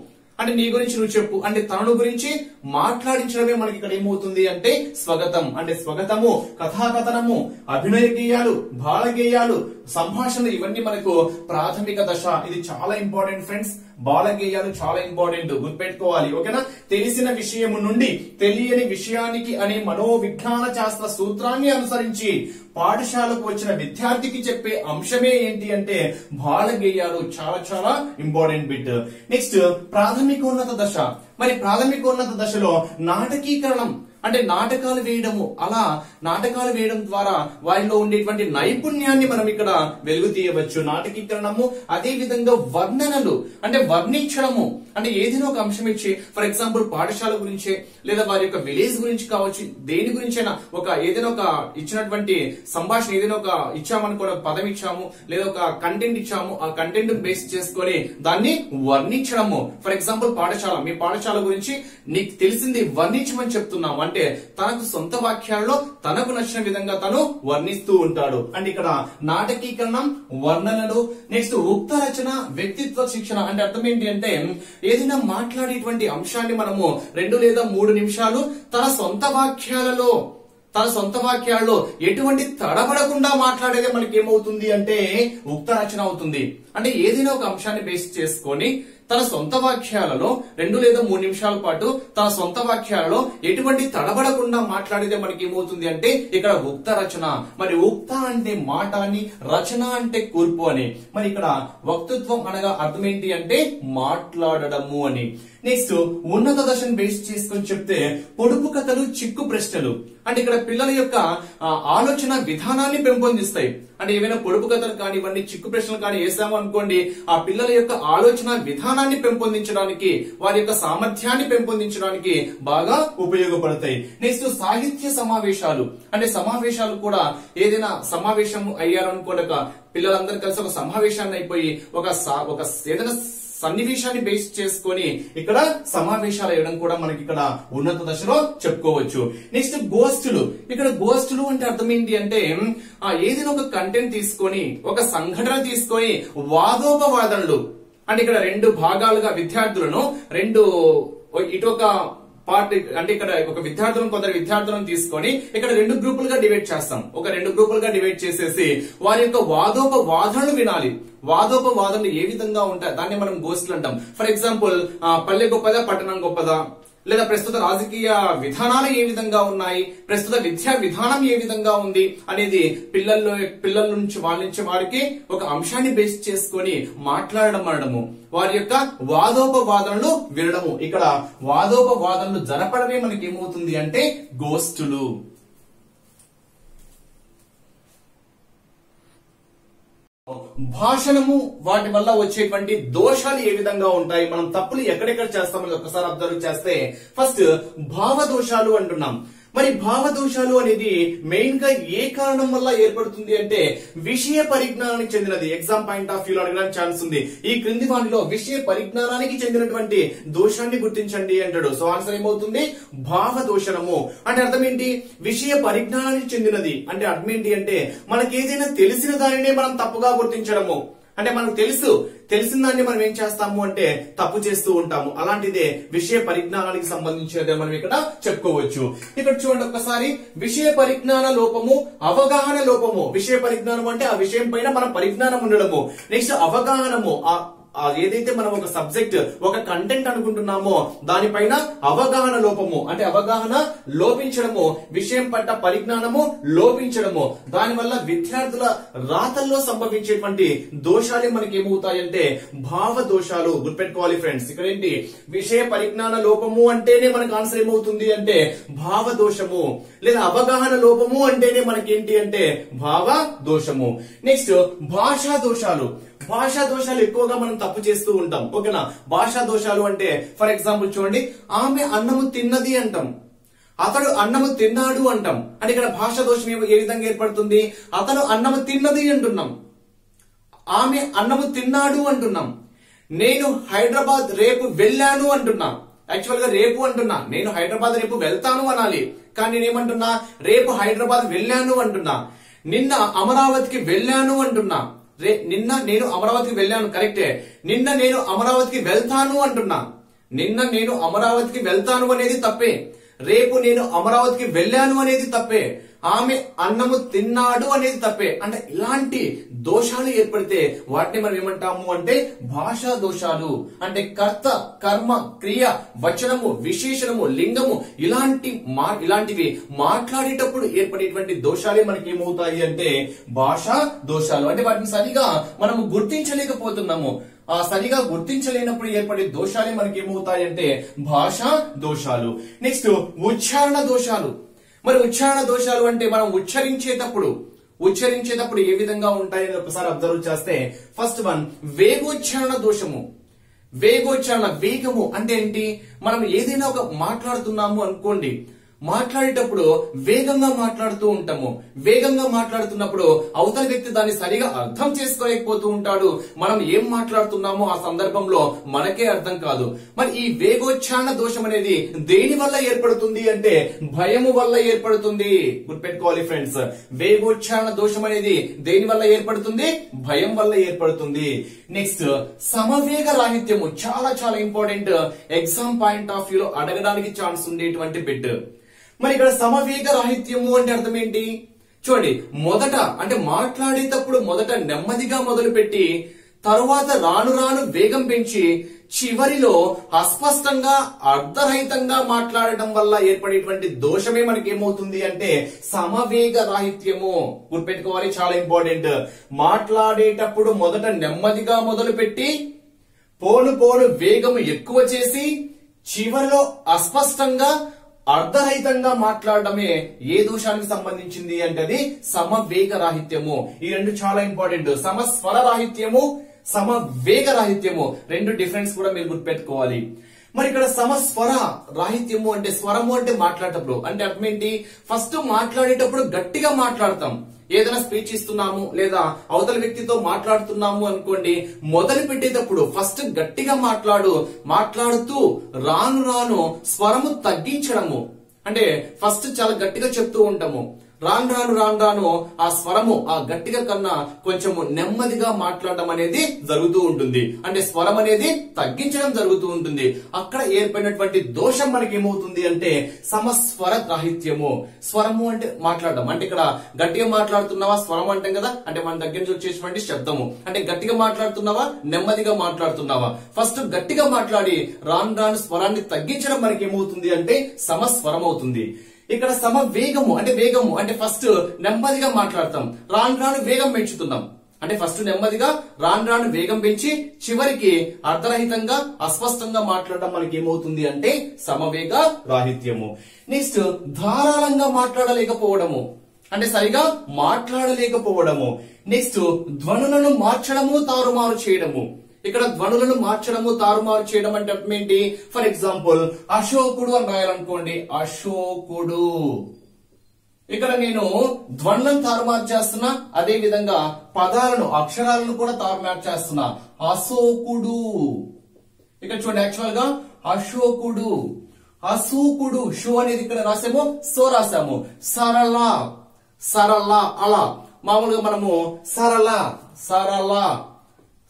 అంటే నీ గురించి నువ్వు చెప్పు అంటే తనను గురించి మాట్లాడించడమే మనకి ఇక్కడ ఏమవుతుంది అంటే స్వగతం. అంటే స్వగతము, కథాకథనము, అభినయ గేయాలు, బాల గేయాలు, సంభాషణ, ఇవన్నీ మనకు ప్రాథమిక దశ. ఇది చాలా ఇంపార్టెంట్ ఫ్రెండ్స్. బాల గేయాలు చాలా ఇంపార్టెంట్, గుర్తుపెట్టుకోవాలి. ఓకేనా? తెలిసిన విషయము నుండి తెలియని విషయానికి అనే మనోవిజ్ఞాన శాస్త్ర సూత్రాన్ని అనుసరించి పాఠశాలకు వచ్చిన విద్యార్థికి చెప్పే అంశమే ఏంటి అంటే బాల గేయాలు. చాలా చాలా ఇంపార్టెంట్ బిట్. నెక్స్ట్ ప్రాథమికోన్నత దశ. మరి ప్రాథమికోన్నత దశలో నాటకీకరణం అంటే నాటకాలు వేయడము. అలా నాటకాలు వేయడం ద్వారా వారిలో ఉండేటువంటి నైపుణ్యాన్ని మనం ఇక్కడ వెలుగు తీయవచ్చు. నాటకీకరణము. అదే విధంగా వర్ణనలు అంటే వర్ణించడము. అంటే ఏదైనా ఒక అంశం ఇచ్చి, ఫర్ ఎగ్జాంపుల్ పాఠశాల గురించే లేదా వారి యొక్క విలేజ్ గురించి కావచ్చు, దేని గురించైనా ఒక ఏదైనా ఒక ఇచ్చినటువంటి సంభాషణ ఏదైనా ఒక ఇచ్చామనుకో, పదం ఇచ్చాము లేదా ఒక కంటెంట్ ఇచ్చాము, ఆ కంటెంట్ బేస్ చేసుకొని దాన్ని వర్ణించడము. ఫర్ ఎగ్జాంపుల్ పాఠశాల, మీ పాఠశాల గురించి నీకు తెలిసింది వర్ణించమని చెప్తున్నాము అంటే తనకు సొంత వాక్యాల్లో తనకు నచ్చిన విధంగా తను వర్ణిస్తూ ఉంటాడు. అంటే ఇక్కడ నాటకీకరణం, వర్ణనలు. నెక్స్ట్ ఉక్త రచన, వ్యక్తిత్వ శిక్షణ. అంటే అర్థం ఏంటి అంటే ఏదైనా మాట్లాడేటువంటి అంశాన్ని మనము 2 లేదా 3 నిమిషాలు తన సొంత వాక్యాల్లో ఎటువంటి తడబడకుండా మాట్లాడేదే మనకి ఏమవుతుంది అంటే ఉక్త రచన అవుతుంది. అంటే ఏదైనా ఒక అంశాన్ని బేస్ చేసుకొని తన సొంత వాక్యాలలో 2 లేదా 3 నిమిషాల పాటు తన సొంత వాక్యాలలో ఎటువంటి తడబడకుండా మాట్లాడితే మనకి ఏమవుతుంది అంటే ఇక్కడ ఉక్త రచన. మరి ఉక్త అంటే మాట అని, రచన అంటే కూర్పు అని. మరి ఇక్కడ వక్తృత్వం అనగా అర్థం ఏంటి అంటే మాట్లాడడము అని. నెక్స్ట్ ఉన్నత దశను బేస్ చేసుకొని చెప్తే పొడుపు కథలు, చిక్కు ప్రశ్నలు. అంటే ఇక్కడ పిల్లల యొక్క ఆలోచన విధానాన్ని పెంపొందిస్తాయి. అంటే ఏమైనా పొడుపు కథలు కానివ్వండి, చిక్కు ప్రశ్నలు కానీ వేసాము అనుకోండి, ఆ పిల్లల యొక్క ఆలోచన విధానాన్ని పెంపొందించడానికి, వారి యొక్క సామర్థ్యాన్ని పెంపొందించడానికి బాగా ఉపయోగపడతాయి. నెక్స్ట్ సాహిత్య సమావేశాలు. అంటే సమావేశాలు కూడా ఏదైనా సమావేశం అయ్యారు అనుకోండి, పిల్లలందరూ కలిసి ఒక సమావేశాన్ని అయిపోయి ఒక ఏదైనా సన్నివేశాన్ని బేస్ చేసుకొని ఇక్కడ సమావేశాలు వేయడం కూడా మనకి ఇక్కడ ఉన్నత దశలో చెప్పుకోవచ్చు. నెక్స్ట్ గోష్ఠులు. ఇక్కడ గోష్ఠులు అంటే అర్థం ఏంటి అంటే ఏదైనా ఒక కంటెంట్ తీసుకొని, ఒక సంఘటన తీసుకొని వాదోపవాదనలు. అంటే ఇక్కడ 2 భాగాలుగా విద్యార్థులను ఇటు ఒక పార్ట్ అంటే ఇక్కడ ఒక కొందరు విద్యార్థులను తీసుకొని ఇక్కడ 2 గ్రూపులుగా డివైడ్ చేస్తాం. ఒక 2 గ్రూపులుగా డివైడ్ చేసేసి వారి యొక్క వాదోపవాదనలు వినాలి. వాదోపవాదనలు ఏ విధంగా ఉంటాయి దాన్ని మనం గోష్ఠులు అంటాం. ఫర్ ఎగ్జాంపుల్ పల్లె గొప్పదా, పట్టణం గొప్పదా, లేదా ప్రస్తుత రాజకీయ విధానాలు ఏ విధంగా ఉన్నాయి, ప్రస్తుత విద్యా విధానం ఏ విధంగా ఉంది అనేది పిల్లల నుంచి వారికి ఒక అంశాన్ని బేస్ చేసుకొని మాట్లాడడం అనడము, వారి యొక్క వాదోపవాదనలు వినడము. ఇక్కడ వాదోపవాదనలు జరపడమే మనకి ఏమవుతుంది అంటే గోష్ఠులు. భాషణము వాటి వల్ల వచ్చేటువంటి దోషాలు ఏ విధంగా ఉంటాయి, మనం తప్పులు ఎక్కడెక్కడ చేస్తామని ఒకసారి అబ్జర్వ్ చేస్తే ఫస్ట్ భావ దోషాలు అంటున్నాం. మరి భావ దోషాలు అనేది మెయిన్ గా ఏ కారణం వల్ల ఏర్పడుతుంది అంటే విషయ పరిజ్ఞానానికి చెందినది. ఎగ్జామ్ పాయింట్ ఆఫ్ వ్యూ లో అడగడానికి ఛాన్స్ ఉంది. ఈ క్రింది వాటిలో విషయ పరిజ్ఞానానికి చెందినటువంటి దోషాన్ని గుర్తించండి అంటాడు. సో ఆన్సర్ ఏమవుతుంది? భావ దోషణము. అంటే అర్థం ఏంటి? విషయ పరిజ్ఞానానికి చెందినది అంటే అర్థం ఏంటి అంటే మనకి ఏదైనా తెలిసిన దానినే మనం తప్పుగా గుర్తించడము. అంటే మనకు తెలిసిన దాన్ని మనం ఏం చేస్తాము అంటే తప్పు చేస్తూ ఉంటాము. అలాంటిదే విషయ పరిజ్ఞానానికి సంబంధించినదే మనం ఇక్కడ చెప్పుకోవచ్చు. ఇక్కడ చూడండి ఒక్కసారి, విషయ పరిజ్ఞాన లోపము, అవగాహన లోపము. విషయ పరిజ్ఞానం అంటే ఆ విషయం పైన మన పరిజ్ఞానం ఉండడము. నెక్స్ట్ అవగాహనము, ఏదైతే మనం ఒక సబ్జెక్ట్ ఒక కంటెంట్ అనుకుంటున్నామో దానిపైన అవగాహన లోపము అంటే అవగాహన లోపించడము, విషయం పట్ల పరిజ్ఞానము లోపించడము. దానివల్ల విద్యార్థుల రాతల్లో సంభవించేటువంటి దోషాలే మనకి ఏమవుతాయంటే భావ దోషాలు. గుర్తుపెట్టుకోవాలి ఫ్రెండ్స్. ఇక్కడ ఏంటి? విషయ పరిజ్ఞాన లోపము అంటేనే మనకు ఆన్సర్ ఏమవుతుంది అంటే భావ దోషము, లేదా అవగాహన లోపము అంటేనే మనకి ఏంటి అంటే భావ దోషము. నెక్స్ట్ భాషా దోషాలు. భాషా దోషాలు ఎక్కువగా మనం తప్పు చేస్తూ ఉంటాం. ఓకేనా? భాషా దోషాలు అంటే ఫర్ ఎగ్జాంపుల్ చూడండి, ఆమె అన్నము తిన్నది అంటాం, అతడు అన్నము తిన్నాడు అంటాం. అంటే ఇక్కడ భాషా దోషం ఏ విధంగా ఏర్పడుతుంది? అతను అన్నము తిన్నది అంటున్నాం, ఆమె అన్నము తిన్నాడు అంటున్నాం. నేను హైదరాబాద్ రేపు వెళ్ళాను అంటున్నా. యాక్చువల్ గా రేపు అంటున్నా, నేను హైదరాబాద్ రేపు వెళ్తాను అనాలి. కానీ నేనేమంటున్నా? రేపు హైదరాబాద్ వెళ్ళాను అంటున్నా. నిన్న అమరావతికి వెళ్ళాను అంటున్నా. నిన్న నేను అమరావతికి వెళ్ళాను కరెక్టే. నిన్న నేను అమరావతికి వెళ్తాను అంటున్నా. నిన్న నేను అమరావతికి వెళ్తాను అనేది తప్పే. రేపు నేను అమరావతికి వెళ్ళాను అనేది తప్పే. ఆమె అన్నము తిన్నాడు అనేది తప్పే. అంటే ఇలాంటి దోషాలు ఏర్పడితే వాటిని మనం ఏమంటాము అంటే భాషా దోషాలు. అంటే కర్త, కర్మ, క్రియ, వచనము, విశేషణము, లింగము ఇలాంటివి మాట్లాడేటప్పుడు ఏర్పడేటువంటి దోషాలే మనకి ఏమవుతాయి అంటే భాషా దోషాలు. అంటే వాటిని సరిగా మనము గుర్తించలేకపోతున్నాము. సరిగా గుర్తించలేనప్పుడు ఏర్పడే దోషాలే మనకి ఏమవుతాయంటే భాషా దోషాలు. నెక్స్ట్ ఉచ్చారణ దోషాలు. మరి ఉచ్చారణ దోషాలు అంటే మనం ఉచ్చరించేటప్పుడు ఏ విధంగా ఉంటాయని ఒకసారి అబ్జర్వ్ చేస్తే ఫస్ట్ వన్ వేగోచ్చారణ దోషము. వేగము అంటే ఏంటి? మనం ఏదైనా ఒక మాట్లాడుతున్నాము అనుకోండి, మాట్లాడేటప్పుడు వేగంగా మాట్లాడుతూ ఉంటాము. వేగంగా మాట్లాడుతున్నప్పుడు అవతల వ్యక్తి దాన్ని సరిగా అర్థం చేసుకోలేకపోతూ ఉంటాడు. మనం ఏం మాట్లాడుతున్నామో ఆ సందర్భంలో మనకే అర్థం కాదు. మరి ఈ వేగోచ్చారణ దోషం అనేది దేని వల్ల ఏర్పడుతుంది అంటే భయము వల్ల ఏర్పడుతుంది. గుర్తుపెట్టుకోవాలి ఫ్రెండ్స్. వేగోచ్చారణ దోషం అనేది దేని వల్ల ఏర్పడుతుంది? భయం వల్ల ఏర్పడుతుంది. నెక్స్ట్ సమవేగ రాహిత్యము. చాలా చాలా important. Exam point of view లో అడగడానికి ఛాన్స్ ఉండేటువంటి బిట్. మరి ఇక్కడ సమవేగ రాహిత్యము అంటే అర్థం ఏంటి? చూడండి, మాట్లాడేటప్పుడు మొదట నెమ్మదిగా మొదలుపెట్టి తరువాత రాను రాను వేగం పెంచి చివరిలో అస్పష్టంగా అర్ధరహితంగా మాట్లాడటం వల్ల ఏర్పడేటువంటి దోషమే మనకి ఏమవుతుంది అంటే సమవేగ రాహిత్యము. గుర్తుపెట్టుకోవాలి, చాలా ఇంపార్టెంట్. మాట్లాడేటప్పుడు మొదట నెమ్మదిగా మొదలుపెట్టి పోను వేగము ఎక్కువ చేసి చివరిలో అస్పష్టంగా అర్ధరహితంగా మాట్లాడటమే ఏ దోషానికి సంబంధించింది అంటే అది సమవేగ రాహిత్యము. ఈ రెండు చాలా ఇంపార్టెంట్. సమస్వర రాహిత్యము, సమవేగ రాహిత్యము రెండు డిఫరెన్స్ కూడా మీరు గుర్తుపెట్టుకోవాలి. మరి ఇక్కడ సమస్వర రాహిత్యము అంటే స్వరము అంటే మాట్లాడేటప్పుడు అంటే అర్థం ఏంటి? ఫస్ట్ మాట్లాడేటప్పుడు గట్టిగా మాట్లాడతాం. ఏదైనా స్పీచ్ ఇస్తున్నాము లేదా అవతల వ్యక్తితో మాట్లాడుతున్నాము అనుకోండి, మొదలు పెట్టేటప్పుడు ఫస్ట్ గట్టిగా మాట్లాడుతూ రాను రాను స్వరము తగ్గించడము. అంటే ఫస్ట్ చాలా గట్టిగా చెప్తూ ఉంటాము, రాను రాను ఆ స్వరము ఆ గట్టిగా కన్నా కొంచెము నెమ్మదిగా మాట్లాడడం అనేది జరుగుతూ ఉంటుంది. అంటే స్వరం అనేది తగ్గించడం జరుగుతూ ఉంటుంది. అక్కడ ఏర్పడినటువంటి దోషం మనకి ఏమవుతుంది అంటే సమస్వర రాహిత్యము. స్వరము అంటే మాట్లాడడం. అంటే ఇక్కడ గట్టిగా మాట్లాడుతున్నావా స్వరం అంటాం కదా, అంటే మన దగ్గర నుంచి వచ్చేటువంటి శబ్దము. అంటే గట్టిగా మాట్లాడుతున్నావా నెమ్మదిగా మాట్లాడుతున్నావా? ఫస్ట్ గట్టిగా మాట్లాడి రాను స్వరాన్ని తగ్గించడం మనకి ఏమవుతుంది అంటే సమస్వరం అవుతుంది. ఇక్కడ సమవేగము అంటే ఫస్ట్ నెమ్మదిగా మాట్లాడతాం, రాను వేగం పెంచుతున్నాం. అంటే ఫస్ట్ నెమ్మదిగా రాను వేగం పెంచి చివరికి అర్ధరహితంగా అస్పష్టంగా మాట్లాడడం మనకి ఏమవుతుంది అంటే సమవేగ రాహిత్యము. నెక్స్ట్ ధారాళంగా మాట్లాడలేకపోవడము. అంటే సరిగా మాట్లాడలేకపోవడము. నెక్స్ట్ ధ్వనులను మార్చడము, తారుమారు చేయడము. ఇక్కడ ధ్వనులను మార్చడము, తారుమారు చేయడం అంటే ఏంటి? ఫర్ ఎగ్జాంపుల్ అశోకుడు అని రాయాలనుకోండి, అశోకుడు. ఇక్కడ నేను ధ్వనులను తారుమారు చేస్తున్నా, అదే విధంగా పదాలను, అక్షరాలను కూడా తారుమారు చేస్తున్నా. అశోకుడు. ఇక్కడ చూడండి, యాక్చువల్ గా అశోకుడు, అశోకుడు. షో అనేది ఇక్కడ రాసాము, సో రాసాము. సరళ, సరళ, అలా మామూలుగా మనము సరళ, సరళ,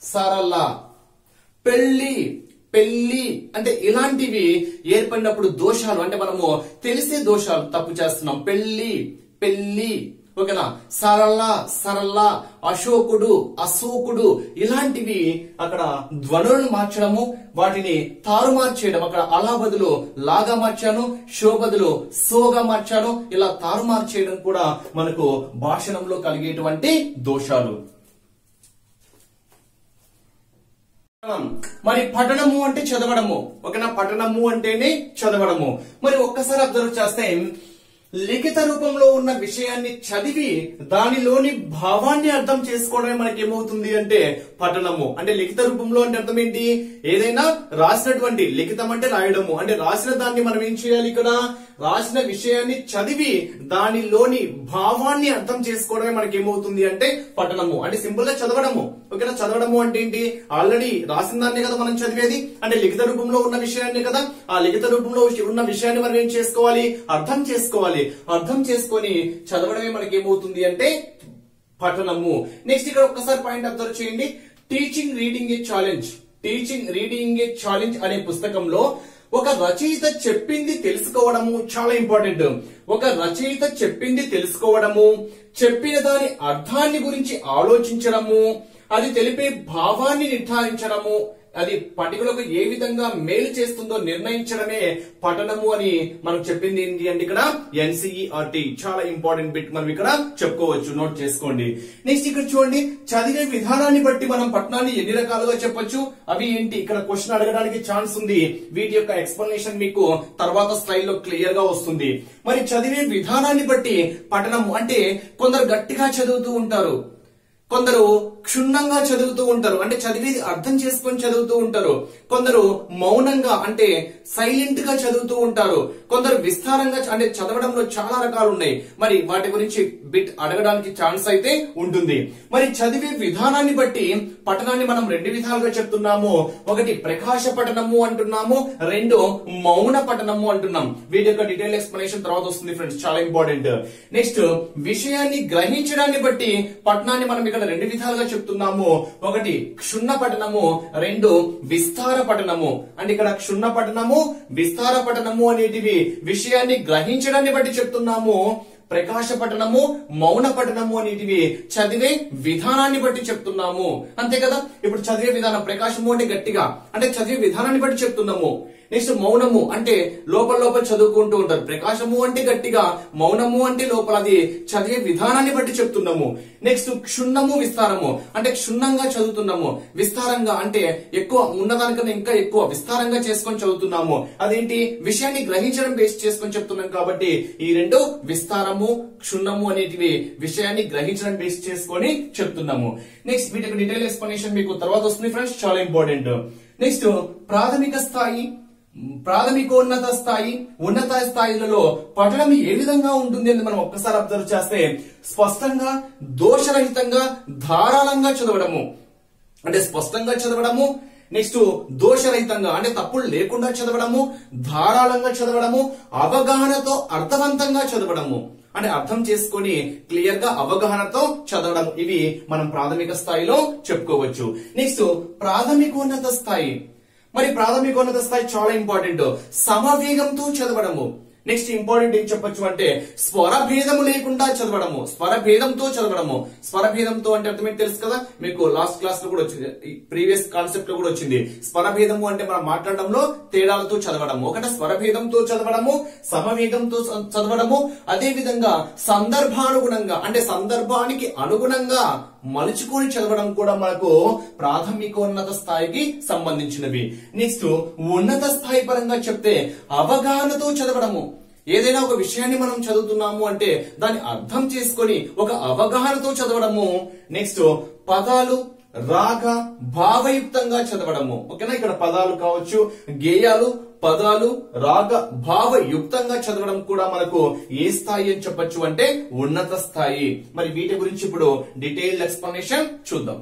సరళ. పెళ్లి, పెళ్లి అంటే ఇలాంటివి ఏర్పడినప్పుడు దోషాలు, అంటే మనము తెలిసే దోషాలు తప్పు చేస్తున్నాం. పెళ్లి, పెళ్లి. ఓకేనా? సరళ, సరళ, అశోకుడు, అశోకుడు ఇలాంటివి అక్కడ ధ్వనులను మార్చడము, వాటిని తారుమారు చేయడం. అక్కడ అలా బదులు లాగా మార్చాను, షో బదులు సోగా మార్చాను. ఇలా తారుమారు చేయడం కూడా మనకు భాషణంలో కలిగేటువంటి దోషాలు. మరి పఠనము అంటే చదవడము. ఓకేనా? పఠనము అంటేనే చదవడము. మరి ఒక్కసారి అబ్జర్వ్ చేస్తే లిఖిత రూపంలో ఉన్న విషయాన్ని చదివి దానిలోని భావాన్ని అర్థం చేసుకోవడమే మనకి ఏమవుతుంది అంటే పఠనము. అంటే లిఖిత రూపంలో అంటే అర్థం ఏంటి? ఏదైనా రాసినటువంటి, లిఖితం అంటే రాయడము, అంటే రాసిన దాన్ని మనం ఏం చేయాలి? ఇక్కడ రాసిన విషయాన్ని చదివి దానిలోని భావాన్ని అర్థం చేసుకోవడమే మనకి ఏమవుతుంది అంటే పఠనము. అంటే సింపుల్ గా చదవడము. ఓకేనా? చదవడము అంటే ఏంటి? ఆల్రెడీ రాసిన దాన్ని కదా మనం చదివేది, అంటే లిఖిత రూపంలో ఉన్న విషయాన్ని కదా. ఆ లిఖిత రూపంలో ఉన్న విషయాన్ని మనం ఏం చేసుకోవాలి? అర్థం చేసుకోవాలి. అర్థం చేసుకొని చదవడమే మనకి ఏమవుతుంది అంటే పఠనము. నెక్స్ట్ ఇక్కడ ఒక్కసారి పాయింట్ అబ్జర్వ్ చేయండి. టీచింగ్ రీడింగ్ ఏ ఛాలెంజ్, టీచింగ్ రీడింగ్ ఏ ఛాలెంజ్ అనే పుస్తకంలో ఒక రచయిత చెప్పింది తెలుసుకోవడము చాలా ఇంపార్టెంట్. ఒక రచయిత చెప్పింది తెలుసుకోవడము, చెప్పిన దాని అర్థాన్ని గురించి ఆలోచించడము, అది తెలిపే భావాన్ని నిర్ధారించడము, అది పఠికులకు ఏ విధంగా మేలు చేస్తుందో నిర్ణయించడమే పఠనము అని మనం చెప్పింది ఏంటి అంటే ఇక్కడ ఎన్సీఈఆర్టీ. చాలా ఇంపార్టెంట్ బిట్ మనం ఇక్కడ చెప్పుకోవచ్చు, నోట్ చేసుకోండి. నెక్స్ట్ ఇక్కడ చూడండి, చదివే విధానాన్ని బట్టి మనం పఠనాన్ని ఎన్ని రకాలుగా చెప్పొచ్చు, అవి ఏంటి? ఇక్కడ క్వశ్చన్ అడగడానికి ఛాన్స్ ఉంది. వీటి యొక్క ఎక్స్ప్లెనేషన్ మీకు తర్వాత స్లైడ్ లో క్లియర్ గా వస్తుంది. మరి చదివే విధానాన్ని బట్టి పఠనము అంటే కొందరు గట్టిగా చదువుతూ ఉంటారు, కొందరు క్షుణ్ణంగా చదువుతూ ఉంటారు, అంటే చదివేది అర్థం చేసుకొని చదువుతూ ఉంటారు. కొందరు మౌనంగా అంటే సైలెంట్ గా చదువుతూ ఉంటారు. కొందరు విస్తారంగా, అంటే చదవడంలో చాలా రకాలు ఉన్నాయి. మరి వాటి గురించి బిట్ అడగడానికి ఛాన్స్ అయితే ఉంటుంది. మరి చదివే విధానాన్ని బట్టి పఠనాన్ని మనం రెండు విధాలుగా చెప్తున్నాము. ఒకటి ప్రకాశ పఠనము అంటున్నాము, రెండు మౌన పఠనము అంటున్నాం. వీటి యొక్క డీటెయిల్ ఎక్స్ప్లెనేషన్ తర్వాత వస్తుంది ఫ్రెండ్స్, చాలా ఇంపార్టెంట్. నెక్స్ట్ విషయాన్ని గ్రహించడాన్ని బట్టి పఠనాన్ని మనం ఇక్కడ రెండు విధాలుగా చెప్తున్నాము. ఒకటి క్షుణ్ణ పఠనము, రెండు విస్తార పఠనము. అంటే ఇక్కడ క్షుణ్ణ పఠనము, విస్తార పఠనము అనేటివి విషయాన్ని గ్రహించడాన్ని బట్టి చెప్తున్నాము. ప్రకాశ పఠనము, మౌన పఠనము అనేటివి చదివే విధానాన్ని బట్టి చెప్తున్నాము. అంతే కదా? ఇప్పుడు చదివే విధానం, ప్రకాశము అంటే గట్టిగా, అంటే చదివే విధానాన్ని బట్టి చెప్తున్నాము. నెక్స్ట్ మౌనము అంటే లోపల లోపల చదువుకుంటూ ఉంటారు. ప్రకాశము అంటే గట్టిగా, మౌనము అంటే లోపల, అది చదివే విధానాన్ని బట్టి చెప్తున్నాము. నెక్స్ట్ క్షుణ్ణము, విస్తారము అంటే క్షుణ్ణంగా చదువుతున్నాము, విస్తారంగా అంటే ఎక్కువ ఉన్నదానికన్నా ఇంకా ఎక్కువ విస్తారంగా చేసుకొని చదువుతున్నాము. అదేంటి? విషయాన్ని గ్రహించడం బేస్ చేసుకొని చెప్తున్నాం కాబట్టి ఈ రెండు విస్తారము, క్షుణ్ణము అనేటివి విషయాన్ని గ్రహించడం బేస్ చేసుకొని చెప్తున్నాము. నెక్స్ట్ వీటికి డీటెయిల్ ఎక్స్ప్లెనేషన్ మీకు తర్వాత వస్తుంది ఫ్రెండ్స్, చాలా ఇంపార్టెంట్. నెక్స్ట్ ప్రాథమిక స్థాయి, ప్రాథమికోన్నత స్థాయి, ఉన్నత స్థాయిలలో పఠనం ఏ విధంగా ఉంటుంది అని మనం ఒక్కసారి అబ్జర్వ్ చేస్తే స్పష్టంగా, దోషరహితంగా, ధారాళంగా చదవడము, అంటే స్పష్టంగా చదవడము. నెక్స్ట్ దోషరహితంగా అంటే తప్పులు లేకుండా చదవడము, ధారాళంగా చదవడము, అవగాహనతో అర్థవంతంగా చదవడము, అంటే అర్థం చేసుకొని క్లియర్ గా అవగాహనతో చదవడం. ఇవి మనం ప్రాథమిక స్థాయిలో చెప్పుకోవచ్చు. నెక్స్ట్ ప్రాథమికోన్నత స్థాయి. మరి ప్రాథమికోన్నత స్థాయి చాలా ఇంపార్టెంట్. సమవేగంతో చదవడము. నెక్స్ట్ ఇంపార్టెంట్ ఏం చెప్పొచ్చు అంటే స్వరభేదము లేకుండా చదవడము, స్వరభేదంతో చదవడము. స్వరభేదంతో అంటే అర్థం ఏంటి తెలుసు కదా మీకు, లాస్ట్ క్లాస్ లో కూడా వచ్చింది, ప్రీవియస్ కాన్సెప్ట్ లో కూడా వచ్చింది. స్వరభేదము అంటే మనం మాట్లాడడంలో తేడాలతో చదవడము. ఒకటి స్వరభేదంతో చదవడము, సమవేగంతో చదవడము, అదే విధంగా సందర్భానుగుణంగా అంటే సందర్భానికి అనుగుణంగా మలుచుకొని చదవడం కూడా మనకు ప్రాథమికోన్నత స్థాయికి సంబంధించినవి. నెక్స్ట్ ఉన్నత స్థాయి పరంగా చెప్తే అవగాహనతో చదవడము. ఏదైనా ఒక విషయాన్ని మనం చదువుతున్నాము అంటే దాన్ని అర్థం చేసుకొని ఒక అవగాహనతో చదవడము. నెక్స్ట్ పదాలు రాగ భావయుక్తంగా చదవడము. ఓకేనా, ఇక్కడ పదాలు కావచ్చు, గేయాలు, పదాలు రాగ భావయుక్తంగా చదవడం కూడా మనకు ఏ స్థాయి అని చెప్పొచ్చు అంటే ఉన్నత స్థాయి. మరి వీటి గురించి ఇప్పుడు డీటెయిల్డ్ ఎక్స్ప్లెనేషన్ చూద్దాం.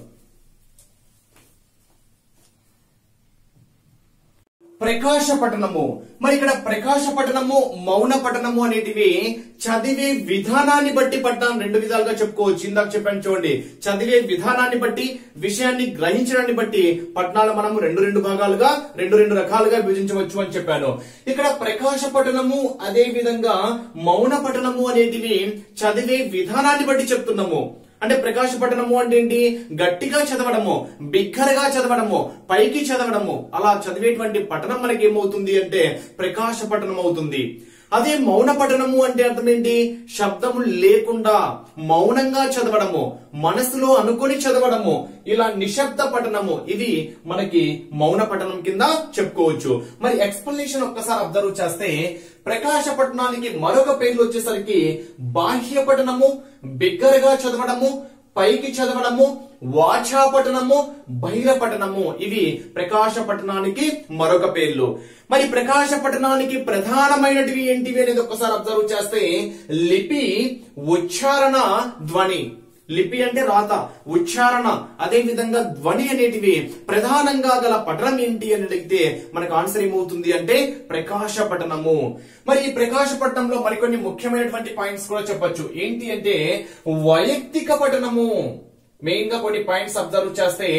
ప్రకాశ పఠనము. మరి ఇక్కడ ప్రకాశ పఠనము, మౌన పఠనము అనేటివి చదివే విధానాన్ని బట్టి పఠనం రెండు విధాలుగా చెప్పుకోవచ్చు. ఇందాక చెప్పాను చూడండి, చదివే విధానాన్ని బట్టి, విషయాన్ని గ్రహించడాన్ని బట్టి పఠనాలు మనము రెండు భాగాలుగా రెండు రకాలుగా విభజించవచ్చు అని చెప్పాను. ఇక్కడ ప్రకాశ పఠనము అదే విధంగా మౌన పఠనము అనేటివి చదివే విధానాన్ని బట్టి చెప్తున్నాము. అంటే ప్రకాశ పఠనము అంటే ఏంటి? గట్టిగా చదవడము, బిగ్గరగా చదవడము, పైకి చదవడము, అలా చదివేటువంటి పఠనం మనకి ఏమవుతుంది అంటే ప్రకాశ పఠనం అవుతుంది. అదే మౌన పఠనము అంటే అర్థం ఏంటి? శబ్దము లేకుండా మౌనంగా చదవడము, మనసులో అనుకొని చదవడము, ఇలా నిశ్శబ్ద పఠనము, ఇవి మనకి మౌన పఠనం కింద చెప్పుకోవచ్చు. మరి ఎక్స్ప్లెనేషన్ ఒక్కసారి అబ్జర్వ్ చేస్తే ప్రకాశ పఠనానికి మరొక పేర్లు వచ్చేసరికి బాహ్య పఠనము, బిగ్గరగా చదవడము, పైకి చదవడము, వాచా పఠనము, బహిర పఠనము, ఇవి ప్రకాశ పఠనానికి మరొక పేర్లు. మరి ప్రకాశ పఠనానికి ప్రధానమైనటివి ఏంటివి అనేది ఒక్కసారి అబ్జర్వ్ చేస్తే లిపి, ఉచ్చారణ, ధ్వని. లిపి అంటే రాత, ఉచ్చారణ, అదే విధంగా ధ్వని అనేటివి ప్రధానంగా గల పఠనం ఏంటి అని అడిగితే మనకు ఆన్సర్ ఏమవుతుంది అంటే ప్రకాశ పఠనము. మరి ఈ ప్రకాశ పఠనంలో మరికొన్ని ముఖ్యమైనటువంటి పాయింట్స్ కూడా చెప్పొచ్చు. ఏంటి అంటే వైయక్తిక పఠనము. మెయిన్ గా కొన్ని పాయింట్స్ అబ్జర్వ్ చేస్తే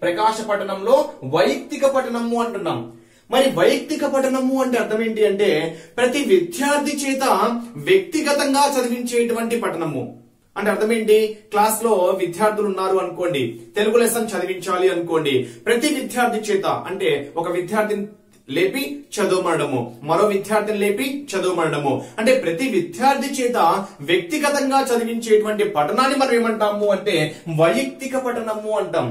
ప్రకాశ పఠనంలో వైయక్తిక పఠనము అంటున్నాం. మరి వైయక్తిక పఠనము అంటే అర్థం ఏంటి అంటే ప్రతి విద్యార్థి చేత వ్యక్తిగతంగా చదివించేటువంటి పఠనము. అంటే అర్థం ఏంటి? క్లాస్ లో విద్యార్థులు ఉన్నారు అనుకోండి, తెలుగు లెసన్ చదివించాలి అనుకోండి, ప్రతి విద్యార్థి చేత అంటే ఒక విద్యార్థిని లేపి చదవమనడము, మరో విద్యార్థిని లేపి చదవమనడము, అంటే ప్రతి విద్యార్థి చేత వ్యక్తిగతంగా చదివించేటువంటి పఠనాన్ని మనం ఏమంటాము అంటే వైయక్తిక పఠనము అంటాం.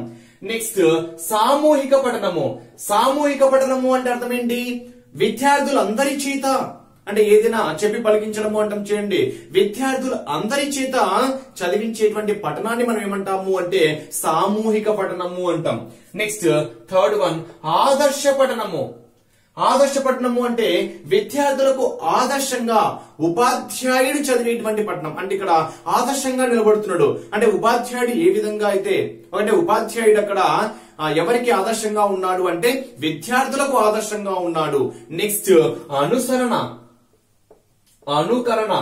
నెక్స్ట్ సామూహిక పఠనము. సామూహిక పఠనము అంటే అర్థం ఏంటి? విద్యార్థులందరి చేత అంటే ఏదైనా చెప్పి పలికించడము అంటాం చేయండి, విద్యార్థులు అందరి చేత చదివించేటువంటి పఠనాన్ని మనం ఏమంటాము అంటే సామూహిక పఠనము అంటాం. నెక్స్ట్ థర్డ్ వన్ ఆదర్శ పఠనము. ఆదర్శ పఠనము అంటే విద్యార్థులకు ఆదర్శంగా ఉపాధ్యాయుడు చదివేటువంటి పఠనం. అంటే ఇక్కడ ఆదర్శంగా నిలబడుతున్నాడు అంటే ఉపాధ్యాయుడు ఏ విధంగా అయితే, అంటే ఉపాధ్యాయుడు అక్కడ ఎవరికి ఆదర్శంగా ఉన్నాడు అంటే విద్యార్థులకు ఆదర్శంగా ఉన్నాడు. నెక్స్ట్ అనుసరణ, అనుకరణ,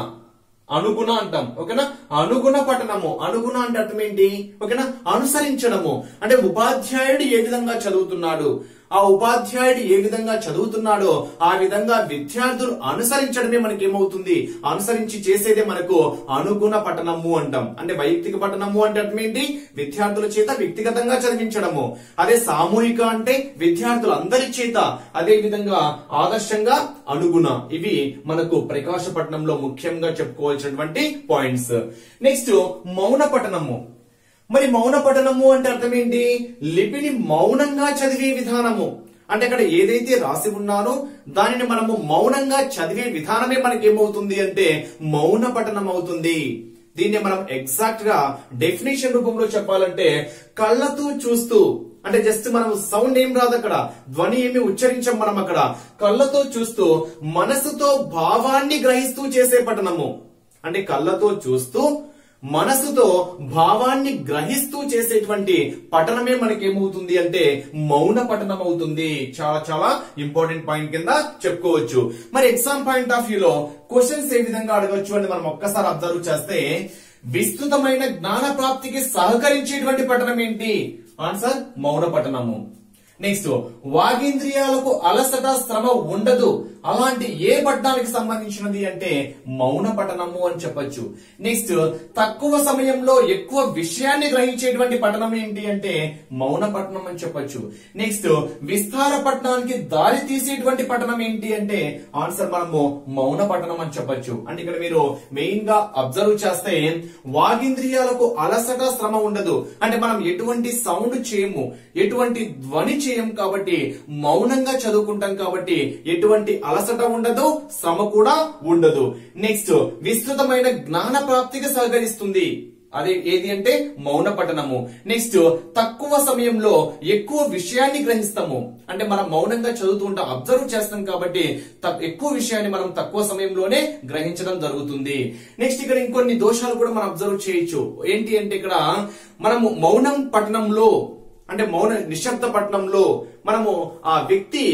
అనుగుణ అంటాం. ఓకేనా, అనుగుణ పఠనము. అనుగుణ అంటే అర్థం ఏంటి? ఓకేనా, అనుసరించడము అంటే ఉపాధ్యాయుడు ఏ విధంగా చదువుతున్నాడు, ఆ ఉపాధ్యాయుడు ఏ విధంగా చదువుతున్నాడో ఆ విధంగా విద్యార్థులు అనుసరించడమే మనకి ఏమవుతుంది, అనుసరించి చేసేదే మనకు అనుగుణ పఠనము అంటాం. అంటే వైయక్తిక పఠనము అంటే అర్థం ఏంటి? విద్యార్థుల చేత వ్యక్తిగతంగా చదివించడము. అదే సామూహిక అంటే విద్యార్థులు అందరి చేత, అదే విధంగా ఆదర్శంగా అనుగుణ. ఇవి మనకు ప్రకాశ పఠనంలో ముఖ్యంగా చెప్పుకోవాల్సినటువంటి పాయింట్స్. నెక్స్ట్ మౌన పఠనము. మరి మౌన పఠనము అంటే అర్థం ఏంటి? లిపిని మౌనంగా చదివే విధానము. అంటే అక్కడ ఏదైతే రాసి ఉన్నారో దానిని మనము మౌనంగా చదివే విధానమే మనకి ఏమవుతుంది అంటే మౌన పఠనం అవుతుంది. దీన్ని మనం ఎగ్జాక్ట్ గా డెఫినేషన్ రూపంలో చెప్పాలంటే కళ్ళతో చూస్తూ, అంటే జస్ట్ మనం సౌండ్ ఏం రాదు అక్కడ, ధ్వని ఏమి ఉచ్చరించాం మనం అక్కడ, కళ్ళతో చూస్తూ మనసుతో భావాన్ని గ్రహిస్తూ చేసే పఠనము. అంటే కళ్ళతో చూస్తూ మనసుతో భావాన్ని గ్రహిస్తూ చేసేటువంటి పఠనమే మనకి ఏమవుతుంది అంటే మౌన పఠనం అవుతుంది. చాలా చాలా ఇంపార్టెంట్ పాయింట్ కింద చెప్పుకోవచ్చు. మరి ఎగ్జామ్ పాయింట్ ఆఫ్ వ్యూలో క్వశ్చన్స్ ఏ విధంగా అడగొచ్చు అని మనం ఒక్కసారి అబ్జర్వ్ చేస్తే విస్తృతమైన జ్ఞాన ప్రాప్తికి సహకరించేటువంటి పఠనం ఏంటి? ఆన్సర్ మౌన పఠనము. నెక్స్ట్ వాగేంద్రియాలకు అలసట, శ్రమ ఉండదు, అలాంటి ఏ పఠనానికి సంబంధించినది అంటే మౌన పఠనము అని చెప్పొచ్చు. నెక్స్ట్ తక్కువ సమయంలో ఎక్కువ విషయాన్ని గ్రహించేటువంటి పఠనం ఏంటి అంటే మౌన పఠనం అని చెప్పొచ్చు. నెక్స్ట్ విస్తార పఠనానికి దారి తీసేటువంటి పఠనం ఏంటి అంటే ఆన్సర్ మనము మౌన పఠనం అని చెప్పొచ్చు. అంటే ఇక్కడ మీరు మెయిన్ గా అబ్జర్వ్ చేస్తే వాగేంద్రియాలకు అలసట, శ్రమ ఉండదు అంటే మనం ఎటువంటి సౌండ్ చేయము, ఎటువంటి ధ్వని చేయం కాబట్టి, మౌనంగా చదువుకుంటాం కాబట్టి ఎటువంటి అలసట ఉండదు, శ్రమ కూడా ఉండదు. నెక్స్ట్ విస్తృతమైన జ్ఞాన ప్రాప్తికి సహకరిస్తుంది. అదే ఏది అంటే మౌన పఠనము. నెక్స్ట్ తక్కువ సమయంలో ఎక్కువ విషయాన్ని గ్రహిస్తాము. అంటే మనం మౌనంగా చదువుతూ ఉంటాం, అబ్జర్వ్ చేస్తాం కాబట్టి ఎక్కువ విషయాన్ని మనం తక్కువ సమయంలోనే గ్రహించడం జరుగుతుంది. నెక్స్ట్ ఇక్కడ ఇంకొన్ని దోషాలు కూడా మనం అబ్జర్వ్ చేయొచ్చు. ఏంటి అంటే ఇక్కడ మనము మౌనం పఠనంలో అంటే మౌన నిశ్శబ్ద పఠనంలో మనము ఆ వ్యక్తి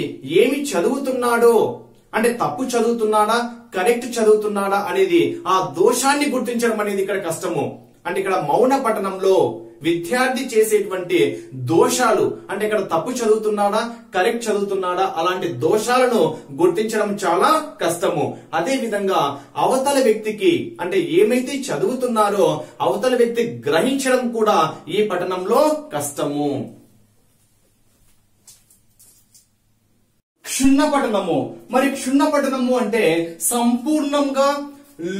ఏమి చదువుతున్నాడో అంటే తప్పు చదువుతున్నాడా కరెక్ట్ చదువుతున్నాడా అనేది ఆ దోషాన్ని గుర్తించడం అనేది ఇక్కడ కష్టము. అంటే ఇక్కడ మౌన పఠనంలో విద్యార్థి చేసేటువంటి దోషాలు అంటే ఇక్కడ తప్పు చదువుతున్నాడా కరెక్ట్ చదువుతున్నాడా అలాంటి దోషాలను గుర్తించడం చాలా కష్టము. అదే విధంగా అవతల వ్యక్తికి అంటే ఏమైతే చదువుతున్నారో అవతల వ్యక్తి గ్రహించడం కూడా ఈ పఠనంలో కష్టము. క్షుణ్ణ పఠనము. మరి క్షుణ్ణ పఠనము అంటే సంపూర్ణంగా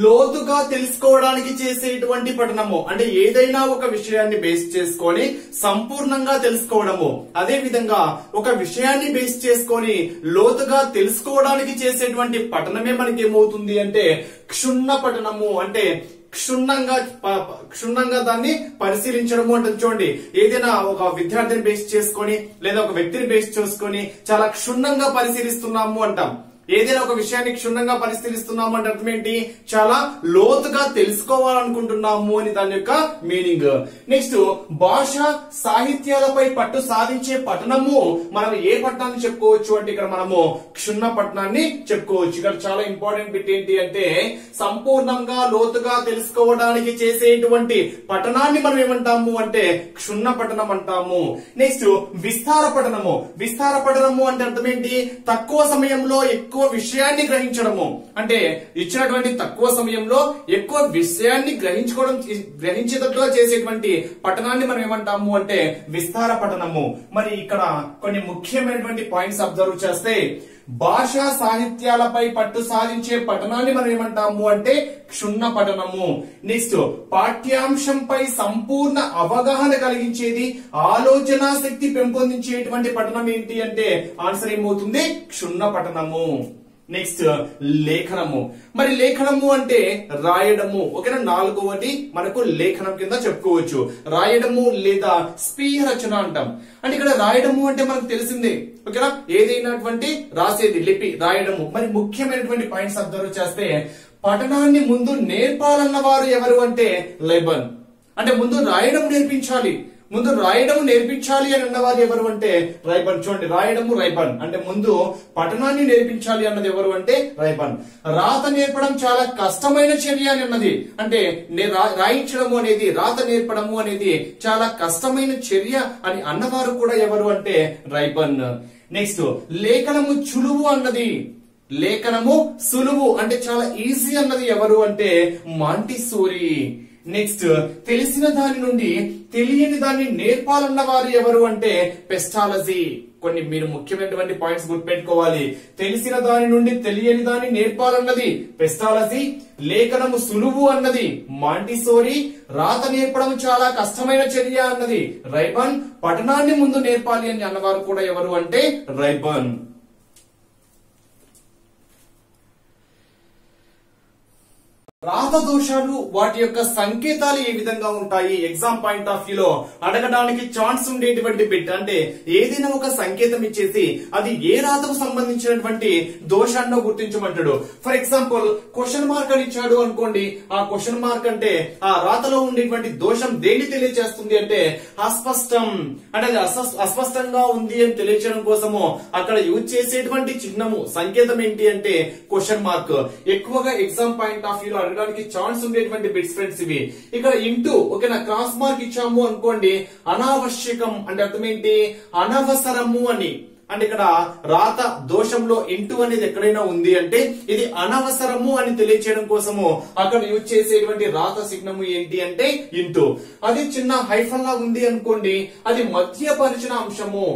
లోతుగా తెలుసుకోవడానికి చేసేటువంటి పఠనము. అంటే ఏదైనా ఒక విషయాన్ని బేస్ చేసుకొని సంపూర్ణంగా తెలుసుకోవడము. అదే విధంగా ఒక విషయాన్ని బేస్ చేసుకొని లోతుగా తెలుసుకోవడానికి చేసేటువంటి పఠనమే మనకి ఏమవుతుంది అంటే క్షుణ్ణ పఠనము. అంటే క్షుణ్ణంగా దాన్ని పరిశీలించడము అంటే చూడండి, ఏదైనా ఒక విద్యార్థిని బేస్ చేసుకొని లేదా ఒక వ్యక్తిని బేస్ చేసుకొని చాలా క్షుణ్ణంగా పరిశీలిస్తున్నాము అంటాం. ఏదైనా ఒక విషయాన్ని క్షుణ్ణంగా పరిశీలిస్తున్నాము అంటే అర్థం ఏంటి, చాలా లోతుగా తెలుసుకోవాలనుకుంటున్నాము అని దాని యొక్క మీనింగ్. నెక్స్ట్ భాష సాహిత్యాలపై పట్టు సాధించే పఠనము మనం ఏ పఠనాన్ని చెప్పుకోవచ్చు అంటే ఇక్కడ మనము క్షుణ్ణ పఠనాన్ని చెప్పుకోవచ్చు. ఇక్కడ చాలా ఇంపార్టెంట్ బిట్ ఏంటి అంటే సంపూర్ణంగా లోతుగా తెలుసుకోవడానికి చేసేటువంటి పఠనాన్ని మనం ఏమంటాము అంటే క్షుణ్ణ పఠనం అంటాము. నెక్స్ట్ విస్తార పఠనము. విస్తార పఠనము అంటే అర్థం ఏంటి, తక్కువ సమయంలో ఎక్కువ విషయాన్ని గ్రహించడము. అంటే ఇచ్చినటువంటి తక్కువ సమయంలో ఎక్కువ విషయాన్ని గ్రహించేటట్లుగా చేసేటువంటి పఠనాన్ని మనం ఏమంటాము అంటే విస్తార పఠనము. మరి ఇక్కడ కొన్ని ముఖ్యమైనటువంటి పాయింట్స్ అబ్జర్వ్ చేస్తే భాషా సాహిత్యాలపై పట్టు సాధించే పఠనాన్ని మనం ఏమంటాము అంటే క్షుణ్ణ పఠనము. నెక్స్ట్ పాఠ్యాంశంపై సంపూర్ణ అవగాహన కలిగించేది, ఆలోచన శక్తి పెంపొందించేటువంటి పఠనం ఏంటి అంటే ఆన్సర్ ఏమవుతుంది క్షుణ్ణ పఠనము. నెక్స్ట్ లేఖనము. మరి లేఖనము అంటే రాయడము. ఓకేనా, నాలుగవది మనకు లేఖనం కింద చెప్పుకోవచ్చు. రాయడము లేదా స్వీయ రచన అంటాం. అంటే ఇక్కడ రాయడము అంటే మనకు తెలిసిందే, ఓకేనా, ఏదైనటువంటి రాసేది లిపి రాయడము. మరి ముఖ్యమైనటువంటి పాయింట్స్ అబ్జర్వ్ చేస్తే పఠనాన్ని ముందు నేర్పాలన్న వారు ఎవరు అంటే లెబన్. అంటే ముందు రాయడం నేర్పించాలి అని అన్నవారు ఎవరు అంటే రైబన్. చూడండి, రాయడము రైబన్ అంటే ముందు పఠనాన్ని నేర్పించాలి అన్నది ఎవరు అంటే రైబన్. రాత నేర్పడం చాలా కష్టమైన చర్య అని అన్నది. అంటే రాయించడము అనేది రాత నేర్పడము అనేది చాలా కష్టమైన చర్య అని అన్నవారు కూడా ఎవరు అంటే రైబన్. నెక్స్ట్ లేఖనము సులువు అన్నది. లేఖనము సులువు అంటే చాలా ఈజీ అన్నది ఎవరు అంటే మాంటిసోరీ. నెక్స్ట్ తెలిసిన దాని నుండి తెలియని దాన్ని నేర్పాలన్న వారు ఎవరు అంటే పెస్టాలజీ. కొన్ని మీరు ముఖ్యమైనటువంటి పాయింట్స్ గుర్తుపెట్టుకోవాలి. తెలిసిన దాని నుండి తెలియని దాన్ని నేర్పాలన్నది పెస్టాలజీ, లేఖనము సులువు అన్నది మాంటిసోరీ, రాత నేర్పడం చాలా కష్టమైన చర్య అన్నది రైబన్, పఠనాన్ని ముందు నేర్పాలి అని అన్నవారు కూడా ఎవరు అంటే రైబన్. రాత దోషాలు వాటి యొక్క సంకేతాలు ఏ విధంగా ఉంటాయి ఎగ్జామ్ పాయింట్ ఆఫ్ వ్యూలో అడగడానికి ఛాన్స్ ఉండేటువంటి బిట్. అంటే ఏదైనా ఒక సంకేతం ఇచ్చేసి అది ఏ రాతకు సంబంధించినటువంటి దోషాన్ని గుర్తించమంటాడు. ఫర్ ఎగ్జాంపుల్ క్వశ్చన్ మార్క్ అని ఇచ్చాడు అనుకోండి. ఆ క్వశ్చన్ మార్క్ అంటే ఆ రాతలో ఉండేటువంటి దోషం దేన్ని తెలియజేస్తుంది అంటే అస్పష్టం. అంటే అది అస్పష్టంగా ఉంది అని తెలియచేయడం కోసము అక్కడ యూజ్ చేసేటువంటి చిహ్నము సంకేతం ఏంటి అంటే క్వశ్చన్ మార్క్. ఎక్కువగా ఎగ్జామ్ పాయింట్ ఆఫ్ వ్యూలో అడగడానికి ఛాన్స్ ఉండేటువంటి బిట్స్ ఫ్రెండ్స్ ఇవి. ఇక్కడ ఇంటూ ఓకేనా క్రాస్ మార్క్ ఇచ్చాము అనుకోండి, అనావశ్యకం అంటే అర్థం ఏంటి అనవసరము అని. అంటే ఇక్కడ రాత దోషంలో ఇంటూ అనేది ఎక్కడైనా ఉంది అంటే ఇది అనవసరము అని తెలియచేయడం కోసము అక్కడ యూజ్ చేసేటువంటి రాత చిహ్నము ఏంటి అంటే ఇంటూ. అది చిన్న హైఫన్ లా ఉంది అనుకోండి, అది మధ్యపరిచిన అంశము,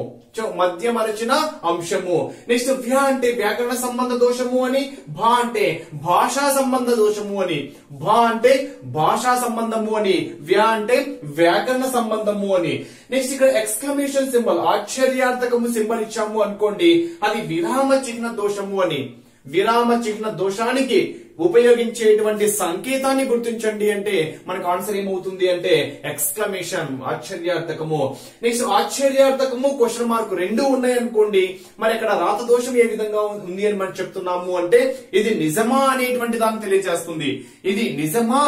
మధ్యమరచిన అంశము. నెక్స్ట్ వ్య అంటే వ్యాకరణ సంబంధ దోషము అని, భా అంటే భాషా సంబంధ దోషము అని, భా అంటే భాషా సంబంధము అని, వ్య అంటే వ్యాకరణ సంబంధము అని. నెక్స్ట్ ఇక్కడ ఎక్స్క్లమేషన్ సింబల్ ఆశ్చర్యార్థకము సింబల్ ఇచ్చాము అనుకోండి, అది విరామ చిహ్న దోషము అని. విరామ చిహ్న దోషానికి ఉపయోగించేటువంటి సంకేతాన్ని గుర్తించండి అంటే మనకు ఆన్సర్ ఏమవుతుంది అంటే ఎక్స్క్లమేషన్, ఆశ్చర్యార్థకము. నెక్స్ట్ ఆశ్చర్యార్థకము, క్వశ్చన్ మార్క్ రెండు ఉన్నాయి అనుకోండి, మరి అక్కడ రాత దోషం ఏ విధంగా ఉంది అని మనం చెప్తున్నాము అంటే ఇది నిజమా అనేటువంటి దాన్ని తెలియజేస్తుంది. ఇది నిజమా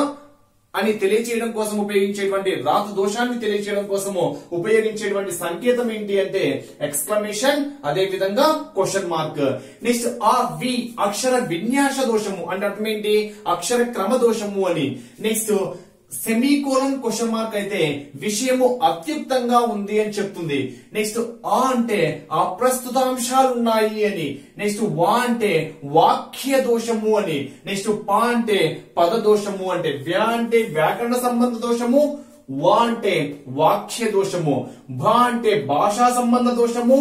అని తెలియచేయడం కోసం ఉపయోగించేటువంటి రాత దోషాన్ని తెలియచేయడం కోసము ఉపయోగించేటువంటి సంకేతం ఏంటి అంటే ఎక్స్క్లమేషన్, అదే విధంగా క్వశ్చన్ మార్క్. నెక్స్ట్ వి అక్షర విన్యాస దోషము అంటే అర్థం ఏంటి, అక్షర క్రమ దోషము అని. నెక్స్ట్ సెమీకోలన్ క్వశ్చన్ మార్క్ అయితే విషయము అత్యుక్తంగా ఉంది అని చెప్తుంది. నెక్స్ట్ అంటే అప్రస్తుతాంశాలు ఉన్నాయి అని. నెక్స్ట్ అంటే వాక్య దోషము అని. నెక్స్ట్ అంటే పద దోషము అంటే, అంటే వ్యాకరణ సంబంధ దోషము, అంటే వాక్య దోషము, అంటే భాషా సంబంధ దోషము,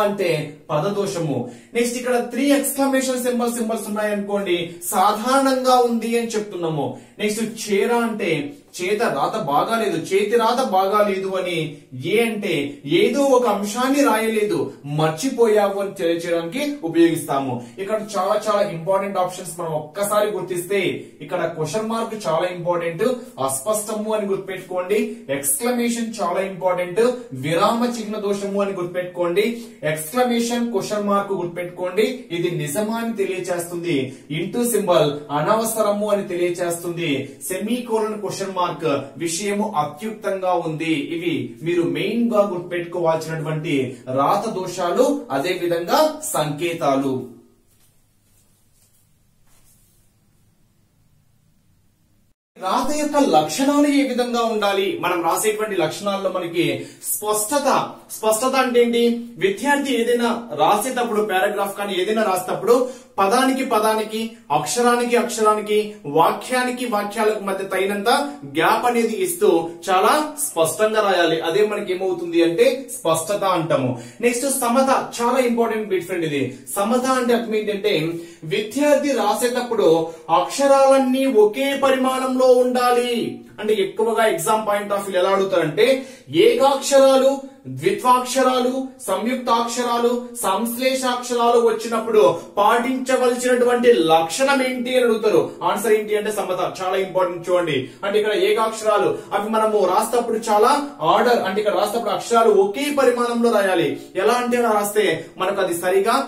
అంటే పద దోషము. నెక్స్ట్ ఇక్కడ 3 ఎక్స్క్లమేషన్ సింబల్స్ ఉన్నాయి అనుకోండి, సాధారణంగా ఉంది అని చెప్తున్నాము. నెక్స్ట్ చేర అంటే చేత రాత బాగాలేదు, చేతి రాత బాగాలేదు అని. అంటే ఏదో ఒక అంశాన్ని రాయలేదు, మర్చిపోయావు అని తెలియచేయడానికి ఉపయోగిస్తాము. ఇక్కడ చాలా చాలా ఇంపార్టెంట్ ఆప్షన్స్ మనం ఒక్కసారి గుర్తిస్తే ఇక్కడ క్వశ్చన్ మార్క్ చాలా ఇంపార్టెంట్, అస్పష్టము అని గుర్తుపెట్టుకోండి, ఎక్స్క్లమేషన్ చాలా ఇంపార్టెంట్, విరామ చిహ్న దోషము అని గుర్తుపెట్టుకోండి, ఎక్స్క్లమేషన్ క్వశ్చన్ మార్క్ గుర్తుపెట్టుకోండి, ఇది నిజమా అని తెలియచేస్తుంది, ఇంటూ సింబల్ అనవసరము అని తెలియచేస్తుంది, సెమీకోలన్ క్వశ్చన్ మార్క్ విషయము అత్యుక్తంగా ఉంది. ఇవి మీరు మెయిన్ గా గుర్తుపెట్టుకోవాల్సినటువంటి రాత దోషాలు, అదే విధంగా సంకేతాలు. రాత యొక్క లక్షణాలు ఏ విధంగా ఉండాలి, మనం రాసేటువంటి లక్షణాల్లో మనకి స్పష్టత అంటే ఏంటి, విద్యార్థి ఏదైనా రాసేటప్పుడు పారాగ్రాఫ్ కానీ ఏదైనా రాసేటప్పుడు పదానికి అక్షరానికి వాక్యానికి వాక్యాలకు మధ్య తగినంత గ్యాప్ అనేది ఇస్తూ చాలా స్పష్టంగా రాయాలి. అదే మనకి ఏమవుతుంది అంటే స్పష్టత అంటాము. నెక్స్ట్ సమత, చాలా ఇంపార్టెంట్ బిట్ ఫ్రెండ్ ఇది. సమత అంటే అర్థం ఏంటంటే విద్యార్థి రాసేటప్పుడు అక్షరాలన్నీ ఒకే పరిమాణంలో ఉండాలి. అంటే ఎక్కువగా ఎగ్జామ్ పాయింట్ ఆఫ్ వ్యూ ఎలా అడుగుతారంటే ఏకాక్షరాలు, ద్విత్వాక్షరాలు, సంయుక్తాక్షరాలు, సంశ్లేషాక్షరాలు వచ్చినప్పుడు పాటించవలసినటువంటి లక్షణం ఏంటి అని అడుగుతారు. ఆన్సర్ ఏంటి అంటే సమత, చాలా ఇంపార్టెంట్. చూడండి, అంటే ఇక్కడ ఏకాక్షరాలు అవి మనము రాసేటప్పుడు చాలా ఆర్డర్, అంటే ఇక్కడ రాసేటప్పుడు అక్షరాలు ఒకే పరిమాణంలో రాయాలి. ఎలా అంటే రాస్తే మనకు అది సరిగా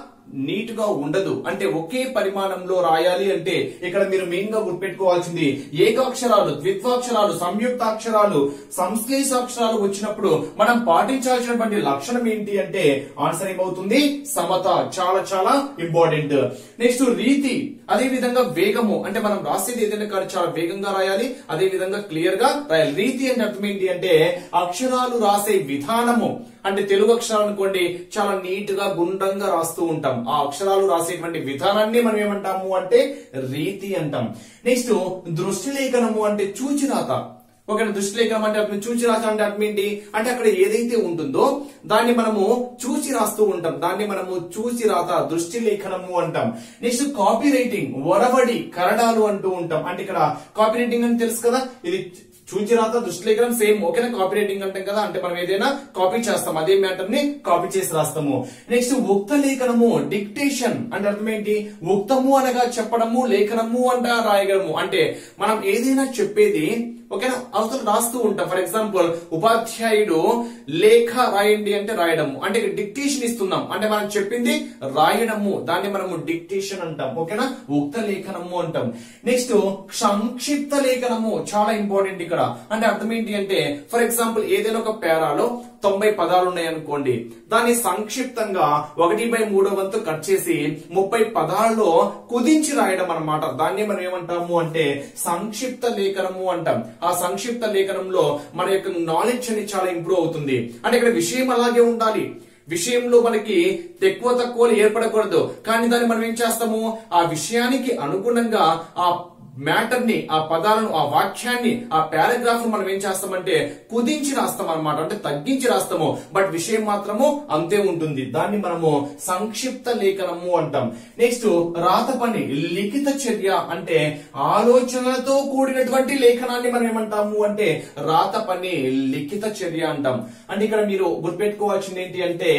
నీట్ గా ఉండదు, అంటే ఒకే పరిమాణంలో రాయాలి. అంటే ఇక్కడ మీరు మెయిన్ గా గుర్తుపెట్టుకోవాల్సింది ఏకాక్షరాలు, ద్విత్వాక్షరాలు, సంయుక్తాక్షరాలు, సంశ్లేషాక్షరాలు వచ్చినప్పుడు మనం పాటించాల్సినటువంటి లక్షణం ఏంటి అంటే ఆన్సర్ ఏమవుతుంది సమత, చాలా చాలా ఇంపార్టెంట్. నెక్స్ట్ రీతి, అదే విధంగా వేగము, అంటే మనం రాసేది ఏదైనా కానీ చాలా వేగంగా రాయాలి, అదే విధంగా క్లియర్ గా రాయాలి. రీతి అంటే అర్థం ఏంటి అంటే అక్షరాలు రాసే విధానము, అంటే తెలుగు అక్షరాలు అనుకోండి చాలా నీట్ గా గుండ్రంగా రాస్తూ ఉంటాం, ఆ అక్షరాలు రాసేటువంటి విధానాన్ని మనం ఏమంటాము అంటే రీతి అంటాం. నెక్స్ట్ దృష్టి లేఖనము అంటే చూచిరాత. ఒక దృష్టి లేఖనం అంటే అర్థం, చూచి రాత అంటే అర్థం ఏంటి అంటే అక్కడ ఏదైతే ఉంటుందో దాన్ని మనము చూసి రాస్తూ ఉంటాం, దాన్ని మనము చూసి రాత, దృష్టి లేఖనము అంటాం. నెక్స్ట్ కాపీ రైటింగ్, వరవడి కరడాలు అంటూ ఉంటాం. అంటే ఇక్కడ కాపీ రైటింగ్ అని తెలుసు కదా, ఇది చూచి రాత, దృష్టి లేఖనం సేమ్ ఓకేనా, కాపీ రైటింగ్ అంటాం కదా, అంటే మనం ఏదైనా కాపీ చేస్తాం, అదే మ్యాటర్ ని కాపీ చేసి రాస్తాము. నెక్స్ట్ ఉక్త లేఖనము, డిక్టేషన్ అంటే అర్థం ఏంటి, ఉక్తము అనగా చెప్పడము, లేఖనము అంట రాయగలము, అంటే మనం ఏదైనా చెప్పేది ఓకేనా అవతల రాస్తూ ఉంటాం. ఫర్ ఎగ్జాంపుల్ ఉపాధ్యాయుడు లేఖ రాయండి అంటే రాయడము, అంటే డిక్టేషన్ ఇస్తున్నాం, అంటే మనం చెప్పింది రాయడము, దాన్ని మనము డిక్టేషన్ అంటాం. ఓకేనా, ఉక్త లేఖనము అంటాం. నెక్స్ట్ సంక్షిప్త లేఖనము, చాలా ఇంపార్టెంట్ ఇక్కడ. అంటే అర్థం ఏంటి అంటే ఫర్ ఎగ్జాంపుల్ ఏదైనా ఒక పేరాలో 90 పదాలు ఉన్నాయి అనుకోండి, దాన్ని సంక్షిప్తంగా 1/3 కట్ చేసి 30 పదాల్లో కుదించి రాయడం అన్నమాట. దాన్ని మనం ఏమంటాము అంటే సంక్షిప్త లేఖనము అంటాం. ఆ సంక్షిప్త లేఖనంలో మన యొక్క నాలెడ్జ్ అనేది చాలా ఇంప్రూవ్ అవుతుంది. అంటే ఇక్కడ విషయం అలాగే ఉండాలి, విషయంలో మనకి తక్కువలు ఏర్పడకూడదు, కానీ దాన్ని మనం ఏం చేస్తాము ఆ విషయానికి అనుగుణంగా ఆ మ్యాటర్ ని, ఆ పదాలను, ఆ వాక్యాన్ని, ఆ పారాగ్రాఫ్ మనం ఏం చేస్తామంటే కుదించి రాస్తాం అన్నమాట, అంటే తగ్గించి రాస్తాము. బట్ విషయం మాత్రము అంతే ఉంటుంది. దాన్ని మనము సంక్షిప్త లేఖనము అంటాం. నెక్స్ట్ రాత పని, లిఖిత చర్య అంటే ఆలోచనలతో కూడినటువంటి లేఖనాన్ని మనం ఏమంటాము అంటే రాత పని, లిఖిత చర్య అంటాం. అంటే ఇక్కడ మీరు గుర్తుపెట్టుకోవాల్సింది ఏంటి అంటే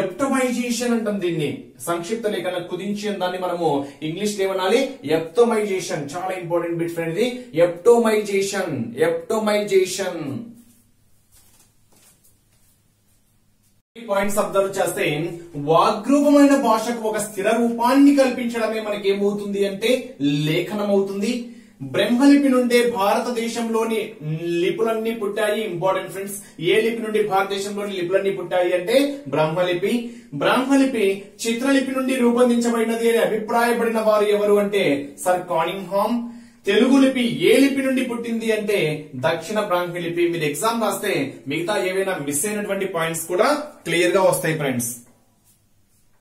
ఎప్టమైజేషన్ అంటాం దీన్ని. సంక్షిప్త లేఖన కుదించిన దాన్ని మనము ఇంగ్లీష్ లో ఏమనాలి, ఎప్టమైజేషన్. చాలా ఇంపార్టెంట్ బిట్ ఫ్రెండ్ ఇది, ఎప్టమైజేషన్. ఎప్టమైజేషన్ పాయింట్స్ అబ్జర్వ్ చేస్తే వాగ్రూపమైన భాషకు ఒక స్థిర రూపాన్ని కల్పించడమే మనకి ఏమవుతుంది అంటే లేఖనం అవుతుంది. బ్రహ్మలిపి నుండే భారతదేశంలోని లిపులన్నీ పుట్టాయి. ఇంపార్టెంట్ ఫ్రెండ్స్, ఏ లిపి నుండి భారతదేశంలోని లిపులన్నీ పుట్టాయి అంటే బ్రహ్మలిపి. బ్రహ్మలిపి చిత్రలిపి నుండి రూపొందించబడినది అని అభిప్రాయపడిన వారు ఎవరు అంటే సర్ కానింగ్హామ్. తెలుగు లిపి ఏ లిపి నుండి పుట్టింది అంటే దక్షిణ బ్రాహ్మీ లిపి. మీరు ఎగ్జామ్ రాస్తే మిగతా ఏవైనా మిస్ అయినటువంటి పాయింట్స్ కూడా క్లియర్ గా వస్తాయి ఫ్రెండ్స్.